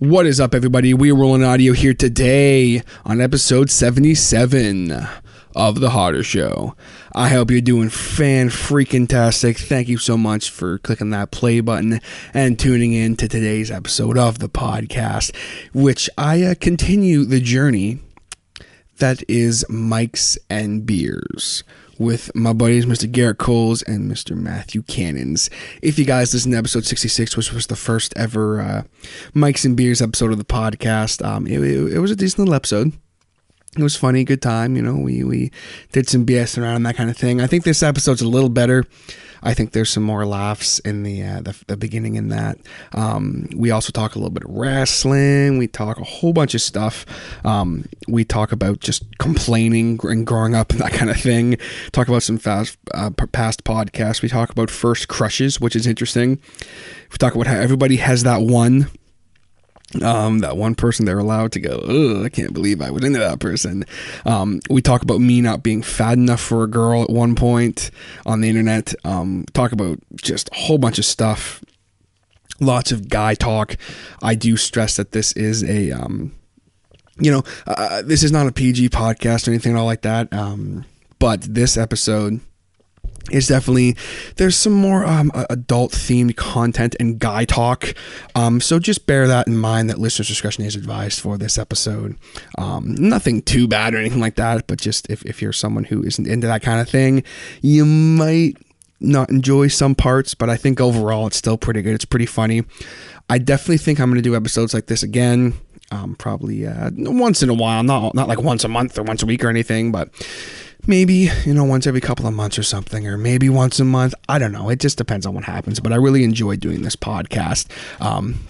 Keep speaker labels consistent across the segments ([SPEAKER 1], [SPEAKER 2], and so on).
[SPEAKER 1] What is up, everybody? We're rolling audio here today on episode 77 of The Harder Show. I hope you're doing fan-freaking-tastic. Thank you so much for clicking that play button and tuning in to today's episode of the podcast, which I continue the journey that is Mics and Beers with my buddies, Mr. Garrett Coles and Mr. Matthew Cannons. If you guys listen to episode 66, which was the first ever Mics and Beers episode of the podcast, it was a decent little episode. It was funny, good time. You know, we did some BS around and that kind of thing. I think this episode's a little better. I think there's some more laughs in the beginning in that. We also talk a little bit of wrestling. We talk a whole bunch of stuff. We talk about just complaining and growing up and that kind of thing. Talk about some past podcasts. We talk about first crushes, which is interesting. We talk about how everybody has that one person they're allowed to go, ugh, I can't believe I was into that person. We talk about me not being fat enough for a girl at one point on the internet. Talk about just a whole bunch of stuff. Lots of guy talk. I do stress that this is a, this is not a PG podcast or anything like that. But this episode is definitely, there's some more adult themed content and guy talk, so just bear that in mind, that listener's discretion is advised for this episode. Nothing too bad or anything like that, but just if you're someone who isn't into that kind of thing, you might not enjoy some parts, but I think overall it's still pretty good. It's pretty funny. I definitely think I'm going to do episodes like this again, probably once in a while, not like once a month or once a week or anything, but maybe, once every couple of months or something, or maybe once a month. I don't know. It just depends on what happens. But I really enjoy doing this podcast.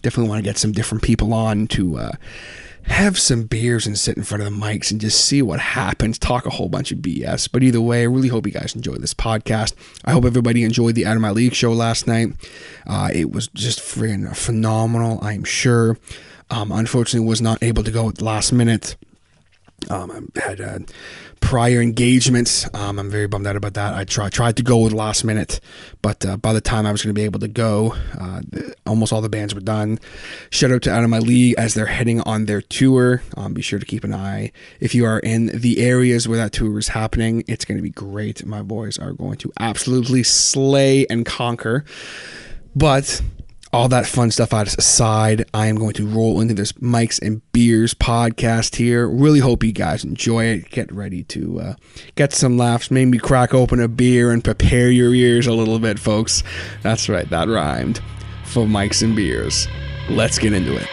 [SPEAKER 1] Definitely want to get some different people on to have some beers and sit in front of the mics and just see what happens, talk a whole bunch of BS. But either way, I really hope you guys enjoy this podcast. I hope everybody enjoyed the Out of My League show last night. It was just freaking phenomenal, I'm sure. Unfortunately, was not able to go at the last minute. I had prior engagements. I'm very bummed out about that. I tried to go with last minute, but by the time I was going to be able to go, almost all the bands were done. Shout out to Out of My League as they're heading on their tour. Be sure to keep an eye. If you are in the areas where that tour is happening, it's going to be great. My boys are going to absolutely slay and conquer. But all that fun stuff aside, I am going to roll into this Mics and Beers podcast here. Really hope you guys enjoy it. Get ready to get some laughs. Maybe crack open a beer and prepare your ears a little bit, folks. That's right, that rhymed. For Mics and Beers. Let's get into it.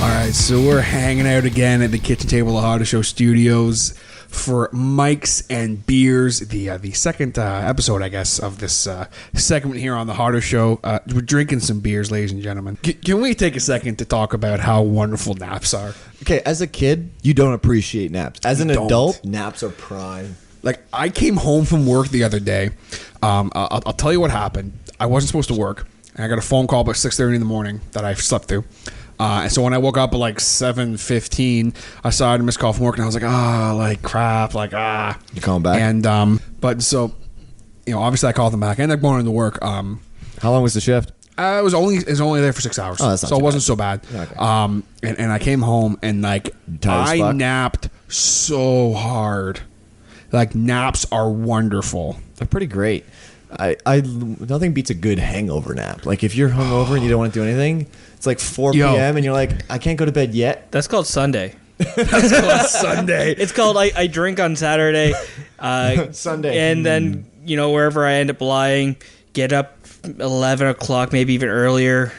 [SPEAKER 1] All right, so we're hanging out again at the kitchen table of Harder Show Studios for Mics and Beers, the second episode, I guess, of this segment here on the Harder Show. We're drinking some beers, ladies and gentlemen. Can we take a second to talk about how wonderful naps are?
[SPEAKER 2] Okay, as a kid, you don't appreciate naps. As an adult, naps are prime.
[SPEAKER 1] Like, I came home from work the other day. I'll tell you what happened. I wasn't supposed to work, and I got a phone call about 6:30 in the morning that I slept through. And so when I woke up at like 7:15, I saw I had a missed call from work, and I was like, crap,
[SPEAKER 2] You call them back?
[SPEAKER 1] And, but so, obviously I called them back. I ended up going into work. How
[SPEAKER 2] long was the shift?
[SPEAKER 1] It was only there for 6 hours.
[SPEAKER 2] Oh, that's not
[SPEAKER 1] so it wasn't
[SPEAKER 2] bad.
[SPEAKER 1] so bad.
[SPEAKER 2] Okay.
[SPEAKER 1] And I came home, and I napped so hard. Like, naps are wonderful.
[SPEAKER 2] They're pretty great. Nothing beats a good hangover nap. Like, if you're hungover and you don't want to do anything, it's like 4 p.m. and you're like, I can't go to bed yet.
[SPEAKER 3] That's called Sunday.
[SPEAKER 1] That's called Sunday.
[SPEAKER 3] It's called I drink on Saturday.
[SPEAKER 2] Sunday.
[SPEAKER 3] And then, wherever I end up lying, get up 11 o'clock, maybe even earlier,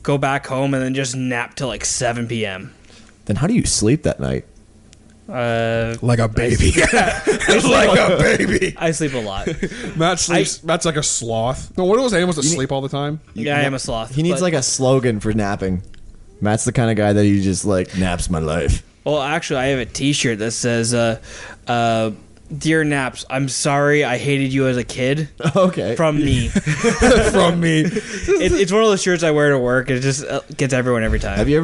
[SPEAKER 3] go back home, and then just nap till like 7 p.m.
[SPEAKER 2] Then how do you sleep that night?
[SPEAKER 1] Like a baby. Like a baby.
[SPEAKER 3] I sleep a lot.
[SPEAKER 1] Matt sleeps. Matt's like a sloth. No, what are those animals that sleep all the time?
[SPEAKER 3] Yeah, I am a sloth.
[SPEAKER 2] He needs like a slogan for napping. Matt's the kind of guy that he just like, naps my life.
[SPEAKER 3] Well, actually, I have a T-shirt that says, "Dear Naps, I'm sorry I hated you as a kid."
[SPEAKER 2] Okay.
[SPEAKER 3] From me.
[SPEAKER 1] From me.
[SPEAKER 3] It's one of those shirts I wear to work. It just gets everyone every time.
[SPEAKER 2] Have you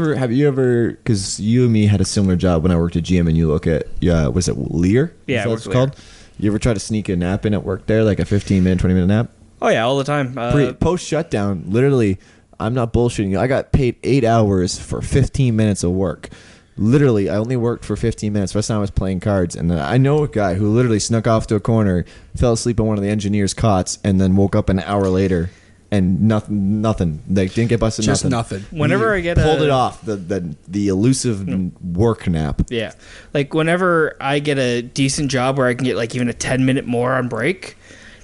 [SPEAKER 2] ever, because you and me had a similar job when I worked at GM, and you look at, was it Lear?
[SPEAKER 3] Yeah,
[SPEAKER 2] what it's called? You ever try to sneak a nap in at work there, like a 15-minute, 20-minute nap?
[SPEAKER 3] Oh yeah, all the time.
[SPEAKER 2] Post shutdown, literally, I'm not bullshitting you. I got paid 8 hours for 15 minutes of work. Literally, I only worked for 15 minutes. The rest of the time I was playing cards. And I know a guy who literally snuck off to a corner, fell asleep on one of the engineers' cots, and then woke up an hour later and nothing. They didn't get busted.
[SPEAKER 1] Just nothing.
[SPEAKER 3] Whenever I get
[SPEAKER 2] pulled it off, the elusive work nap.
[SPEAKER 3] Yeah, like whenever I get a decent job where I can get like even a 10-minute more on break,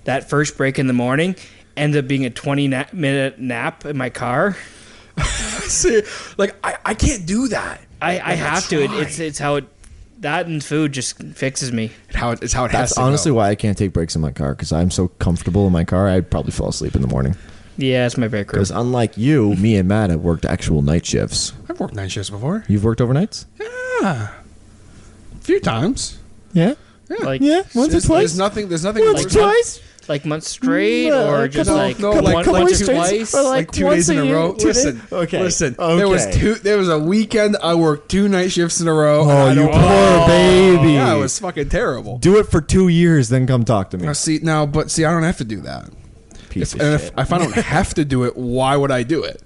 [SPEAKER 3] that first break in the morning ends up being a 20-minute nap in my car.
[SPEAKER 1] See, like I can't do that.
[SPEAKER 3] I have to. It's how it. That and food just fixes me.
[SPEAKER 1] It's how it has
[SPEAKER 2] That's
[SPEAKER 1] to
[SPEAKER 2] honestly
[SPEAKER 1] go.
[SPEAKER 2] why I can't take breaks in my car, because I'm so comfortable in my car. I'd probably fall asleep in the morning.
[SPEAKER 3] Yeah, it's my break room.
[SPEAKER 2] Because unlike you, me and Matt have worked actual night shifts.
[SPEAKER 1] I've worked night shifts before.
[SPEAKER 2] You've worked overnights?
[SPEAKER 1] Yeah, a few times.
[SPEAKER 2] Yeah.
[SPEAKER 3] Like
[SPEAKER 2] Once or twice.
[SPEAKER 1] There's nothing.
[SPEAKER 2] Once or twice.
[SPEAKER 3] like months straight, or just like
[SPEAKER 1] no, like
[SPEAKER 3] once or
[SPEAKER 1] twice,
[SPEAKER 3] twice.
[SPEAKER 1] like 2 days in a row. Listen, There was a weekend I worked 2 night shifts in a row.
[SPEAKER 2] Oh, you poor baby.
[SPEAKER 1] Yeah, it was fucking terrible.
[SPEAKER 2] Do it for 2 years, then come talk to me.
[SPEAKER 1] I don't have to do that. If I don't have to do it, why would I do it?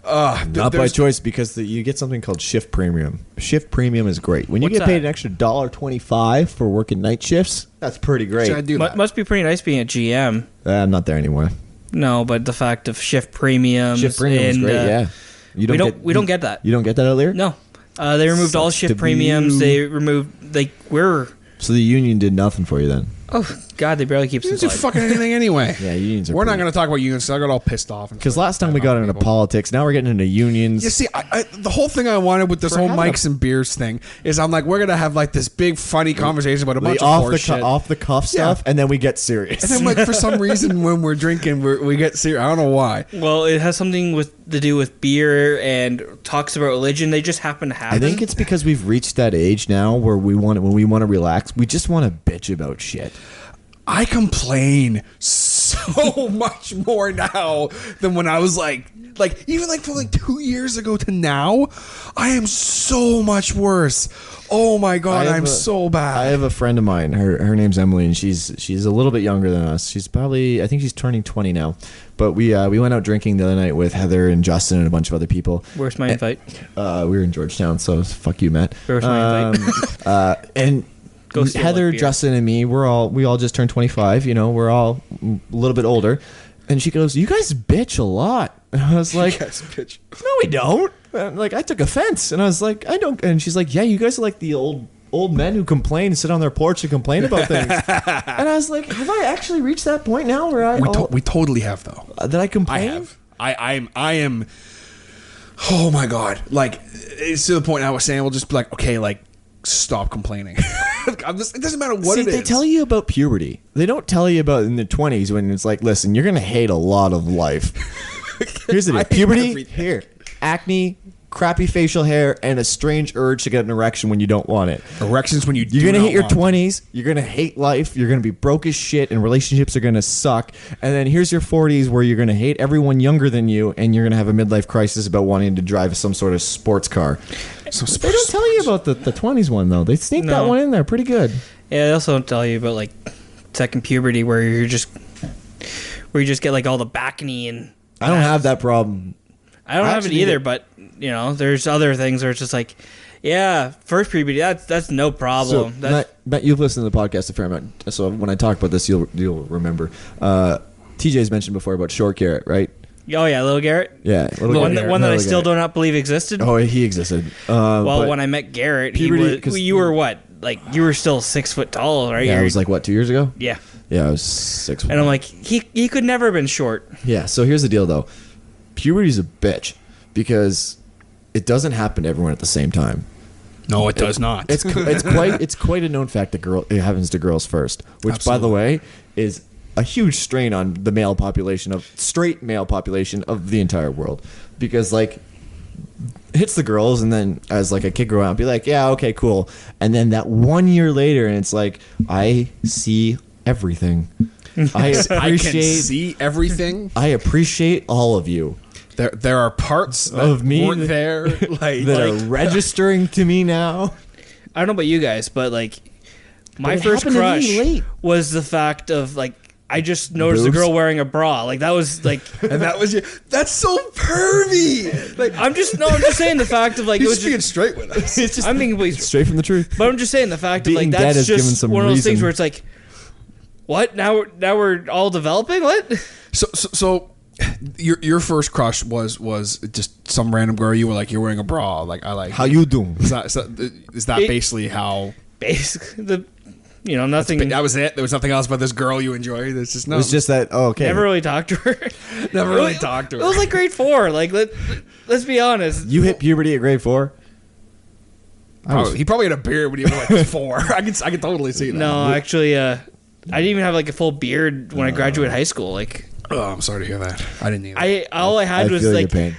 [SPEAKER 2] Not by choice, because you get something called shift premium. Shift premium is great. When you get paid an extra $1.25 for working night shifts, that's pretty great.
[SPEAKER 1] Should I do that?
[SPEAKER 3] Must be pretty nice being a GM.
[SPEAKER 2] I'm not there anymore.
[SPEAKER 3] No, but the fact of shift premiums.
[SPEAKER 2] Shift premium is great. Yeah,
[SPEAKER 3] we don't get that.
[SPEAKER 2] You don't get that out there.
[SPEAKER 3] No, they removed all shift premiums. They removed
[SPEAKER 2] So the union did nothing for you then.
[SPEAKER 3] Oh God, they barely keep us
[SPEAKER 1] Unions do
[SPEAKER 3] alive.
[SPEAKER 1] fucking anything anyway.
[SPEAKER 2] Yeah, unions are.
[SPEAKER 1] We're not going to talk about unions. So I got all pissed off.
[SPEAKER 2] Because last time we got into politics, now we're getting into unions.
[SPEAKER 1] You see, the whole thing I wanted with this whole Mics and Beers thing is I'm like, we're going to have like this big funny conversation about a bunch of horseshit.
[SPEAKER 2] Off the cuff stuff, and then we get serious.
[SPEAKER 1] And then like for some reason when we're drinking, we get serious. I don't know why.
[SPEAKER 3] Well, it has something to do with beer and talks about religion. They just happen to happen.
[SPEAKER 2] I think it's because we've reached that age now where when we want to relax, we just want to bitch about shit.
[SPEAKER 1] I complain so much more now than when I was like even like from like 2 years ago to now, I am so much worse. Oh my God, I'm so bad.
[SPEAKER 2] I have a friend of mine. Her name's Emily, and she's a little bit younger than us. She's probably, I think she's turning 20 now. But we went out drinking the other night with Heather and Justin and a bunch of other people.
[SPEAKER 3] Where's my invite?
[SPEAKER 2] We were in Georgetown, so fuck you, Matt.
[SPEAKER 3] Where's my invite?
[SPEAKER 2] And Heather, Justin, and me, we all just turned 25. You know, we're all a little bit older. And she goes, "You guys bitch a lot." And I was like,
[SPEAKER 1] "You guys bitch."
[SPEAKER 2] No, we don't. And I took offense. And I was like, "I don't." And she's like, "Yeah, you guys are like the old men who complain and sit on their porch and complain about things." And I was like, "Have I actually reached that point now where
[SPEAKER 1] we totally have though.
[SPEAKER 2] That I complain?"
[SPEAKER 1] I have. I am. Oh my God! Like it's to the point I was saying, we'll just be like, okay, like stop complaining. It doesn't matter what it is.
[SPEAKER 2] They tell you about puberty. They don't tell you about in the 20s when it's like, listen, you're going to hate a lot of life. Here's the deal. Puberty, here, acne, crappy facial hair, and a strange urge to get an erection when you don't want it.
[SPEAKER 1] Erections when you're
[SPEAKER 2] going to hit your 20s. You're going to hate life. You're going to be broke as shit, and relationships are going to suck. And then here's your 40s where you're going to hate everyone younger than you, and you're going to have a midlife crisis about wanting to drive some sort of sports car. They don't tell you about the 20s one, though. They sneak that one in there pretty good.
[SPEAKER 3] Yeah, they also don't tell you about like second puberty where you just get like all the acne and.
[SPEAKER 2] I don't have that problem.
[SPEAKER 3] I don't have it either, but you know, there's other things where it's just like, yeah, first puberty, that's no problem.
[SPEAKER 2] So, Matt, you've listened to the podcast a fair amount, so when I talk about this, you'll remember. TJ's mentioned before about short Garrett, right?
[SPEAKER 3] Oh yeah, little Garrett.
[SPEAKER 2] Yeah,
[SPEAKER 3] one that I still do not believe existed.
[SPEAKER 2] Oh, he existed.
[SPEAKER 3] When I met Garrett, you were what? Like you were still 6 foot tall, right?
[SPEAKER 2] Yeah, it was like what, 2 years ago?
[SPEAKER 3] Yeah.
[SPEAKER 2] Yeah, I was 6 foot.
[SPEAKER 3] And I'm like, he could never have been short.
[SPEAKER 2] Yeah. So here's the deal, though. Puberty's a bitch because it doesn't happen to everyone at the same time.
[SPEAKER 1] No, it does not.
[SPEAKER 2] It's quite a known fact that it happens to girls first, which, by the way, is a huge strain on the straight male population of the entire world, because like it hits the girls, and then as like a kid grow out, be like, yeah, okay, cool, and then that 1 year later, and it's like, I see everything. I
[SPEAKER 1] can see everything.
[SPEAKER 2] I appreciate all of you.
[SPEAKER 1] There are parts of me weren't there
[SPEAKER 2] that are registering to me now.
[SPEAKER 3] I don't know about you guys, but like My
[SPEAKER 2] it
[SPEAKER 3] first
[SPEAKER 2] happened to me
[SPEAKER 3] crush
[SPEAKER 2] late.
[SPEAKER 3] was the fact of like I just noticed a
[SPEAKER 2] Boobs?
[SPEAKER 3] girl wearing a bra. Like that was like
[SPEAKER 1] And that was that's so pervy. Like
[SPEAKER 3] I'm just saying the fact of like
[SPEAKER 1] you're
[SPEAKER 3] it was
[SPEAKER 1] just being
[SPEAKER 3] just
[SPEAKER 1] straight with us.
[SPEAKER 2] It's just
[SPEAKER 3] I'm being completely
[SPEAKER 2] straight from the truth.
[SPEAKER 3] but I'm just saying the fact of
[SPEAKER 2] Being
[SPEAKER 3] like
[SPEAKER 2] dead
[SPEAKER 3] that's
[SPEAKER 2] has given
[SPEAKER 3] just
[SPEAKER 2] some
[SPEAKER 3] one of those things
[SPEAKER 2] reason.
[SPEAKER 3] where it's like what now we're all developing what
[SPEAKER 1] So your first crush was just some random girl you were like you're wearing a bra like I like
[SPEAKER 2] How you doing?
[SPEAKER 1] is that basically how
[SPEAKER 3] basically nothing.
[SPEAKER 1] that was it? There was nothing else about this girl you enjoyed. It's just no.
[SPEAKER 2] It was just that. Oh, okay.
[SPEAKER 3] Never really talked to her.
[SPEAKER 1] never really talked to her.
[SPEAKER 3] It was like grade 4. Like let's be honest.
[SPEAKER 2] You hit puberty at grade 4.
[SPEAKER 1] He probably had a beard when he was like 4. I can totally see that.
[SPEAKER 3] No, actually, I didn't even have like a full beard when I graduated high school. Like
[SPEAKER 1] Oh, I'm sorry to hear that. I didn't either.
[SPEAKER 3] all I had was
[SPEAKER 2] feel
[SPEAKER 3] like
[SPEAKER 2] your pain.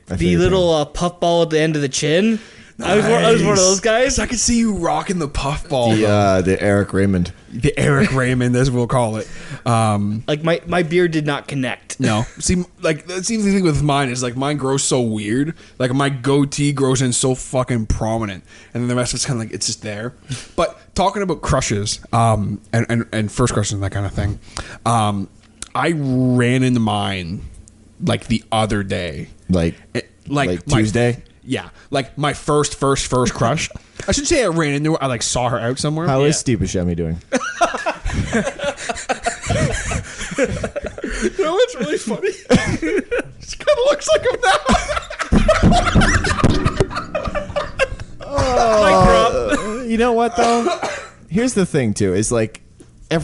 [SPEAKER 2] I feel
[SPEAKER 3] the
[SPEAKER 2] your
[SPEAKER 3] little puffball at the end of the chin. I was one of those guys.
[SPEAKER 1] I could see you rocking the puffball.
[SPEAKER 2] pain. The Eric Raymond.
[SPEAKER 1] The Eric Raymond, as we'll call it.
[SPEAKER 3] Like my beard did not connect.
[SPEAKER 1] No, see, like that seems the thing with mine is like mine grows so weird. Like my goatee grows in so fucking prominent, and then the rest of it's kind of like it's just there. But talking about crushes, and first crushes and that kind of thing, I ran into mine like the other day,
[SPEAKER 2] Like
[SPEAKER 1] my-
[SPEAKER 2] Tuesday.
[SPEAKER 1] Yeah, like my first crush. I should say I ran into her. I like saw her out somewhere.
[SPEAKER 2] How is Steve Buscemi doing?
[SPEAKER 1] You know what's really funny? She kind of looks like him now.
[SPEAKER 2] You know what though? Here's the thing too. Is like I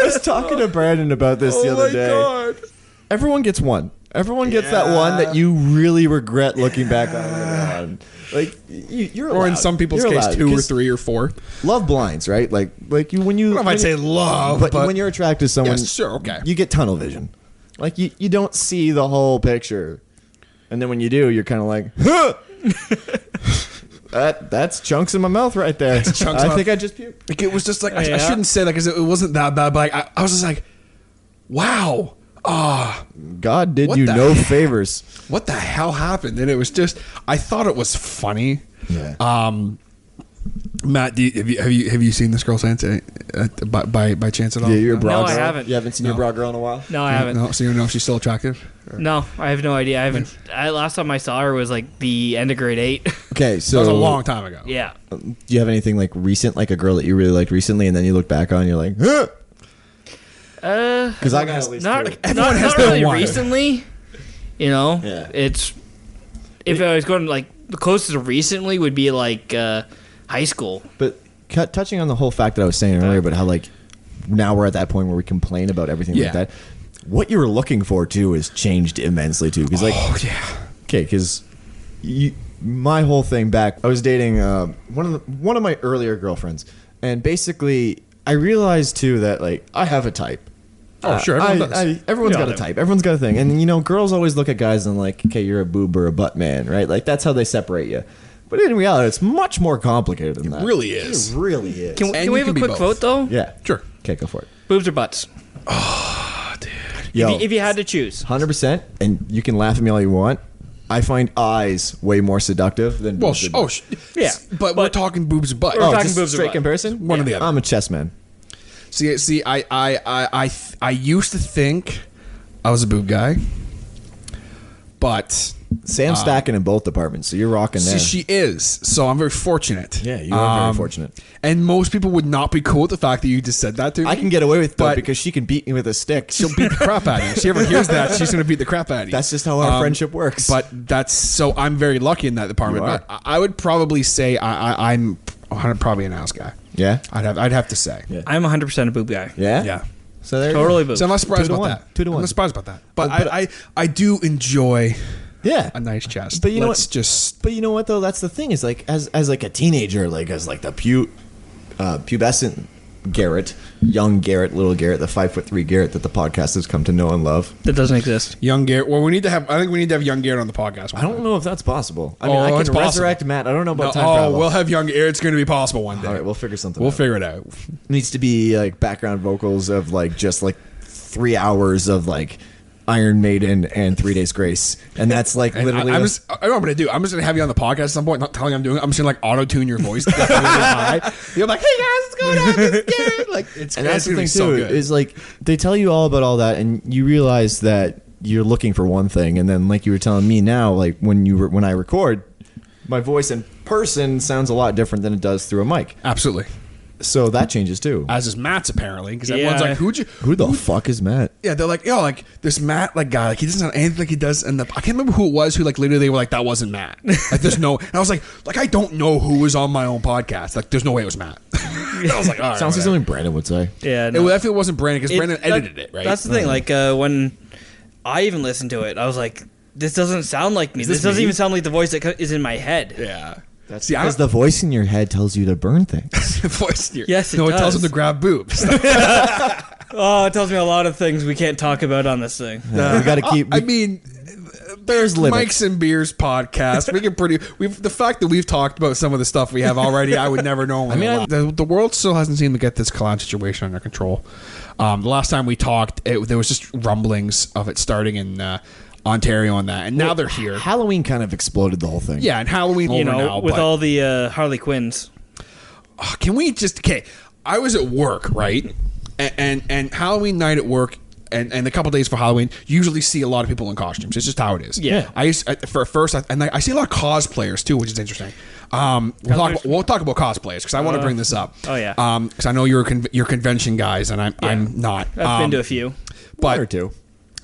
[SPEAKER 2] was talking to Brandon about this the other day.
[SPEAKER 1] God.
[SPEAKER 2] Everyone gets one. Everyone gets that one that you really regret looking back on later on. Like you're allowed.
[SPEAKER 1] Or in some people's
[SPEAKER 2] You're
[SPEAKER 1] case,
[SPEAKER 2] allowed,
[SPEAKER 1] 2 or
[SPEAKER 2] 'cause
[SPEAKER 1] 3 or 4.
[SPEAKER 2] love blinds, right? Like you when you.
[SPEAKER 1] I don't know if I'd say love,
[SPEAKER 2] but
[SPEAKER 1] but
[SPEAKER 2] when you're attracted to someone,
[SPEAKER 1] yes, sure, okay.
[SPEAKER 2] you get tunnel vision. Like you don't see the whole picture, and then when you do, you're kind of like, huh! That's chunks in my mouth right there.
[SPEAKER 1] chunks
[SPEAKER 2] I
[SPEAKER 1] of-
[SPEAKER 2] think I just puked.
[SPEAKER 1] Like, it was just like I
[SPEAKER 3] Yeah.
[SPEAKER 1] shouldn't say that because it wasn't that bad. But like, I was just like, wow,
[SPEAKER 2] God did
[SPEAKER 1] What
[SPEAKER 2] you
[SPEAKER 1] the
[SPEAKER 2] no
[SPEAKER 1] heck?
[SPEAKER 2] favors.
[SPEAKER 1] what the hell happened? And it was just, I thought it was funny.
[SPEAKER 2] Yeah.
[SPEAKER 1] Matt, have you seen this girl since by chance at all?
[SPEAKER 2] Yeah, you're a bra
[SPEAKER 3] No,
[SPEAKER 2] girl.
[SPEAKER 3] I haven't.
[SPEAKER 2] You haven't seen your bra girl in a while.
[SPEAKER 3] No, I haven't.
[SPEAKER 1] No, so you know if she's still attractive.
[SPEAKER 3] No, I have no idea. I haven't. Last time I saw her was like the end of grade 8.
[SPEAKER 2] Okay, so
[SPEAKER 1] That was a long time ago.
[SPEAKER 3] Yeah.
[SPEAKER 2] Do you have anything like recent, like a girl that you really liked recently, and then you look back on, and you're like, huh? Because I got at least
[SPEAKER 3] Not,
[SPEAKER 2] two.
[SPEAKER 1] Everyone has
[SPEAKER 3] not
[SPEAKER 1] their
[SPEAKER 3] really
[SPEAKER 1] one.
[SPEAKER 3] recently. You know,
[SPEAKER 2] Yeah.
[SPEAKER 3] it's if I was going like the closest to recently would be like high school.
[SPEAKER 2] But touching on the whole fact that I was saying earlier, but how like now we're at that point where we complain about everything
[SPEAKER 1] Yeah.
[SPEAKER 2] like that. What you were looking for too has changed immensely too. Because like,
[SPEAKER 1] Oh yeah.
[SPEAKER 2] okay, because my whole thing back, I was dating one of my earlier girlfriends, and basically I realized too that like I have a type.
[SPEAKER 1] Oh sure. Everyone does.
[SPEAKER 2] Everyone's
[SPEAKER 3] We all
[SPEAKER 2] got a
[SPEAKER 3] do.
[SPEAKER 2] type. Everyone's got a thing. And, you know, girls always look at guys and like, okay, you're a boob or a butt man, right? Like, that's how they separate you. But in reality, it's much more complicated than that.
[SPEAKER 1] It really is.
[SPEAKER 2] It really is.
[SPEAKER 3] Can
[SPEAKER 1] And
[SPEAKER 3] we
[SPEAKER 1] you
[SPEAKER 3] have a
[SPEAKER 1] can be
[SPEAKER 3] quick
[SPEAKER 1] both.
[SPEAKER 3] vote though?
[SPEAKER 2] Yeah.
[SPEAKER 1] Sure.
[SPEAKER 2] Okay, go for it.
[SPEAKER 3] Boobs or butts?
[SPEAKER 2] Yo,
[SPEAKER 3] If you had to choose.
[SPEAKER 2] 100%, and you can laugh at me all you want, I find eyes way more seductive than
[SPEAKER 1] Well,
[SPEAKER 2] boobs.
[SPEAKER 3] Yeah,
[SPEAKER 1] but we're talking boobs and butt.
[SPEAKER 3] We're talking
[SPEAKER 2] just
[SPEAKER 3] boobs or
[SPEAKER 2] straight
[SPEAKER 3] butt.
[SPEAKER 2] comparison?
[SPEAKER 1] One or the other.
[SPEAKER 2] I'm a chess man.
[SPEAKER 1] See, I used to think I was a boob guy, but
[SPEAKER 2] Sam's stacking in both departments, so you're rocking there.
[SPEAKER 1] see, she is. So I'm very fortunate.
[SPEAKER 2] Yeah, you are very fortunate.
[SPEAKER 1] And most people would not be cool with the fact that you just said that to me.
[SPEAKER 2] I can get away with that
[SPEAKER 1] But-
[SPEAKER 2] because she can beat me with a stick.
[SPEAKER 1] She'll beat the crap out of you. If she ever hears that, she's going to beat the crap out of you.
[SPEAKER 2] That's just how our friendship works.
[SPEAKER 1] But that's so. I'm very lucky in that department.
[SPEAKER 2] You are.
[SPEAKER 1] But I would probably say I'm probably an ass guy.
[SPEAKER 2] yeah?
[SPEAKER 1] I'd have to say.
[SPEAKER 2] Yeah.
[SPEAKER 3] I'm 100% a boob guy.
[SPEAKER 2] Yeah?
[SPEAKER 1] Yeah.
[SPEAKER 2] So there
[SPEAKER 3] Totally
[SPEAKER 2] you go.
[SPEAKER 3] boobs.
[SPEAKER 1] So I'm not surprised
[SPEAKER 2] 2 to
[SPEAKER 1] about
[SPEAKER 2] 1.
[SPEAKER 1] that.
[SPEAKER 2] 2 to 1.
[SPEAKER 1] I'm not surprised about that. But,
[SPEAKER 2] But-
[SPEAKER 1] I do enjoy
[SPEAKER 2] Yeah.
[SPEAKER 1] a nice chest.
[SPEAKER 2] But you know
[SPEAKER 1] Let's
[SPEAKER 2] what?
[SPEAKER 1] just
[SPEAKER 2] But you know what though? That's the thing is like as like a teenager, like as like the pubescent Garrett, young Garrett, little Garrett, the 5'3" Garrett that the podcast has come to know and love.
[SPEAKER 3] That doesn't exist.
[SPEAKER 1] young Garrett. Well, I think we need to have young Garrett on the podcast.
[SPEAKER 2] I don't know if that's possible. I mean,
[SPEAKER 1] Oh,
[SPEAKER 2] I
[SPEAKER 1] it's
[SPEAKER 2] can
[SPEAKER 1] possible.
[SPEAKER 2] resurrect Matt. I don't know about
[SPEAKER 1] No,
[SPEAKER 2] time travel.
[SPEAKER 1] we'll have young Garrett. It's going to be possible one day.
[SPEAKER 2] All right, we'll figure something.
[SPEAKER 1] We'll
[SPEAKER 2] out.
[SPEAKER 1] figure it out.
[SPEAKER 2] Needs to be like background vocals of like just like 3 hours of like Iron Maiden and 3 Days Grace, and that's like literally.
[SPEAKER 1] I know what I'm gonna do. I'm just gonna have you on the podcast at some point, not telling you I'm doing it. I'm just gonna like auto tune your voice. You're like, hey guys, what's going on? This is Garrett. Like,
[SPEAKER 2] and that's the thing
[SPEAKER 1] so
[SPEAKER 2] too.
[SPEAKER 1] good.
[SPEAKER 2] Is like they tell you all about all that, and you realize that you're looking for one thing, and then like you were telling me now, like when I record, my voice in person sounds a lot different than it does through a mic.
[SPEAKER 1] Absolutely.
[SPEAKER 2] So that changes too.
[SPEAKER 1] As is Matt's apparently, because everyone's like,
[SPEAKER 2] who the fuck is Matt?
[SPEAKER 1] Yeah, they're like, yo, like this Matt like guy, like he doesn't sound anything like he does. And I can't remember who it was who like literally they were like, that wasn't Matt. Like there's no. And I was like I don't know who was on my own podcast. Like there's no way it was Matt. I was like, all right,
[SPEAKER 2] Sounds like something Brandon would say.
[SPEAKER 3] Yeah,
[SPEAKER 1] It definitely wasn't Brandon because Brandon edited it, right?
[SPEAKER 3] That's the thing. Like when I even listened to it, I was like, this doesn't sound like me. This doesn't even sound like the voice that is in my head.
[SPEAKER 1] Yeah.
[SPEAKER 2] That's because the voice in your head tells you to burn things.
[SPEAKER 1] Voice in your,
[SPEAKER 3] Yes, it
[SPEAKER 1] no, it
[SPEAKER 3] does.
[SPEAKER 1] tells him to grab boobs.
[SPEAKER 3] Oh, it tells me a lot of things we can't talk about on this thing.
[SPEAKER 2] We got to keep.
[SPEAKER 1] I mean,
[SPEAKER 2] there's limits.
[SPEAKER 1] Mics and Beers podcast. We can the fact that we've talked about some of the stuff we have already, I would never know. The world still hasn't seemed to get this clown situation under control. The last time we talked, there was just rumblings of it starting in Ontario on that, and now they're here.
[SPEAKER 2] Halloween kind of exploded the whole thing.
[SPEAKER 1] Yeah, and Halloween over now,
[SPEAKER 3] with
[SPEAKER 1] but
[SPEAKER 3] all the Harley Quinns.
[SPEAKER 1] can we just I was at work, right, and Halloween night at work. And a couple days for Halloween, you usually see a lot of people in costumes. It's just how it is.
[SPEAKER 3] Yeah.
[SPEAKER 1] I see a lot of cosplayers too, which is interesting. We'll talk about cosplayers because I want to bring this up.
[SPEAKER 3] Oh yeah.
[SPEAKER 1] Because I know you're convention guys, and I'm not.
[SPEAKER 3] I've been to a few.
[SPEAKER 1] But
[SPEAKER 2] One or two.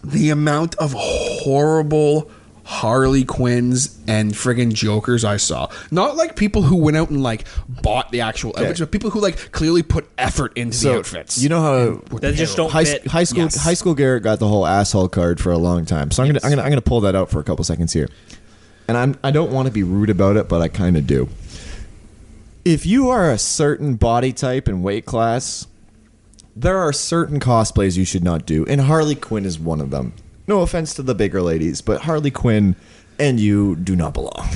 [SPEAKER 1] The amount of horrible Harley Quinns and friggin' Jokers I saw. Not like people who went out and like bought the actual outfits, but people who like clearly put effort into the outfits.
[SPEAKER 2] You know how
[SPEAKER 3] That just don't fit.
[SPEAKER 2] high school Garrett got the whole asshole card for a long time. So I'm gonna pull that out for a couple seconds here. And I don't want to be rude about it, but I kind of do. If you are a certain body type and weight class, there are certain cosplays you should not do, and Harley Quinn is one of them. No offense to the bigger ladies, but Harley Quinn and you do not belong.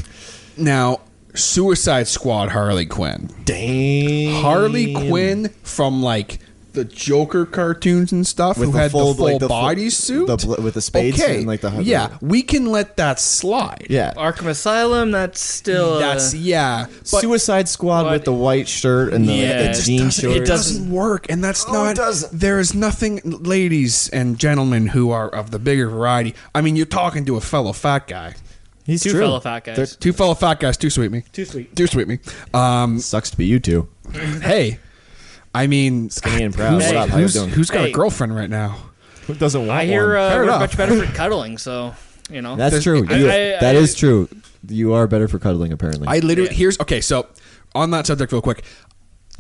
[SPEAKER 1] Now, Suicide Squad Harley Quinn.
[SPEAKER 2] Dang.
[SPEAKER 1] Harley Quinn from like the Joker cartoons and stuff,
[SPEAKER 2] With
[SPEAKER 1] who
[SPEAKER 2] the
[SPEAKER 1] had
[SPEAKER 2] full,
[SPEAKER 1] the full
[SPEAKER 2] like, the full-
[SPEAKER 1] bodysuit
[SPEAKER 2] with the spades and like the
[SPEAKER 1] we can let that slide.
[SPEAKER 2] yeah.
[SPEAKER 3] Arkham Asylum, that's still
[SPEAKER 1] That's but
[SPEAKER 2] Suicide Squad
[SPEAKER 3] But-
[SPEAKER 2] with the white shirt and the,
[SPEAKER 3] Yeah,
[SPEAKER 2] the
[SPEAKER 3] it
[SPEAKER 2] jean
[SPEAKER 3] doesn't-
[SPEAKER 2] shorts.
[SPEAKER 3] it
[SPEAKER 1] it doesn't work, and that's
[SPEAKER 2] Oh,
[SPEAKER 1] not.
[SPEAKER 2] it doesn't.
[SPEAKER 1] There is nothing, ladies and gentlemen who are of the bigger variety. I mean, you're talking to a fellow fat guy.
[SPEAKER 2] He's
[SPEAKER 3] two
[SPEAKER 2] true.
[SPEAKER 3] fellow fat guys.
[SPEAKER 2] They're-
[SPEAKER 1] Two fellow fat guys, too sweet me.
[SPEAKER 3] Too sweet.
[SPEAKER 1] Too sweet me.
[SPEAKER 2] Sucks to be you two.
[SPEAKER 1] Hey, I mean,
[SPEAKER 2] Skinny and proud.
[SPEAKER 1] Who's,
[SPEAKER 2] What up? How you doing?
[SPEAKER 1] who's got a
[SPEAKER 3] Hey.
[SPEAKER 1] girlmuch right now?
[SPEAKER 2] Who doesn't want
[SPEAKER 3] I hear
[SPEAKER 2] one?
[SPEAKER 1] Fair
[SPEAKER 3] we're
[SPEAKER 1] enough.
[SPEAKER 3] much better for cuddling, so you know.
[SPEAKER 2] That's
[SPEAKER 1] There's-
[SPEAKER 2] true.
[SPEAKER 3] I-
[SPEAKER 2] That
[SPEAKER 3] I-
[SPEAKER 2] is true. You are better for cuddling, apparently.
[SPEAKER 1] I literally so on that subject real quick.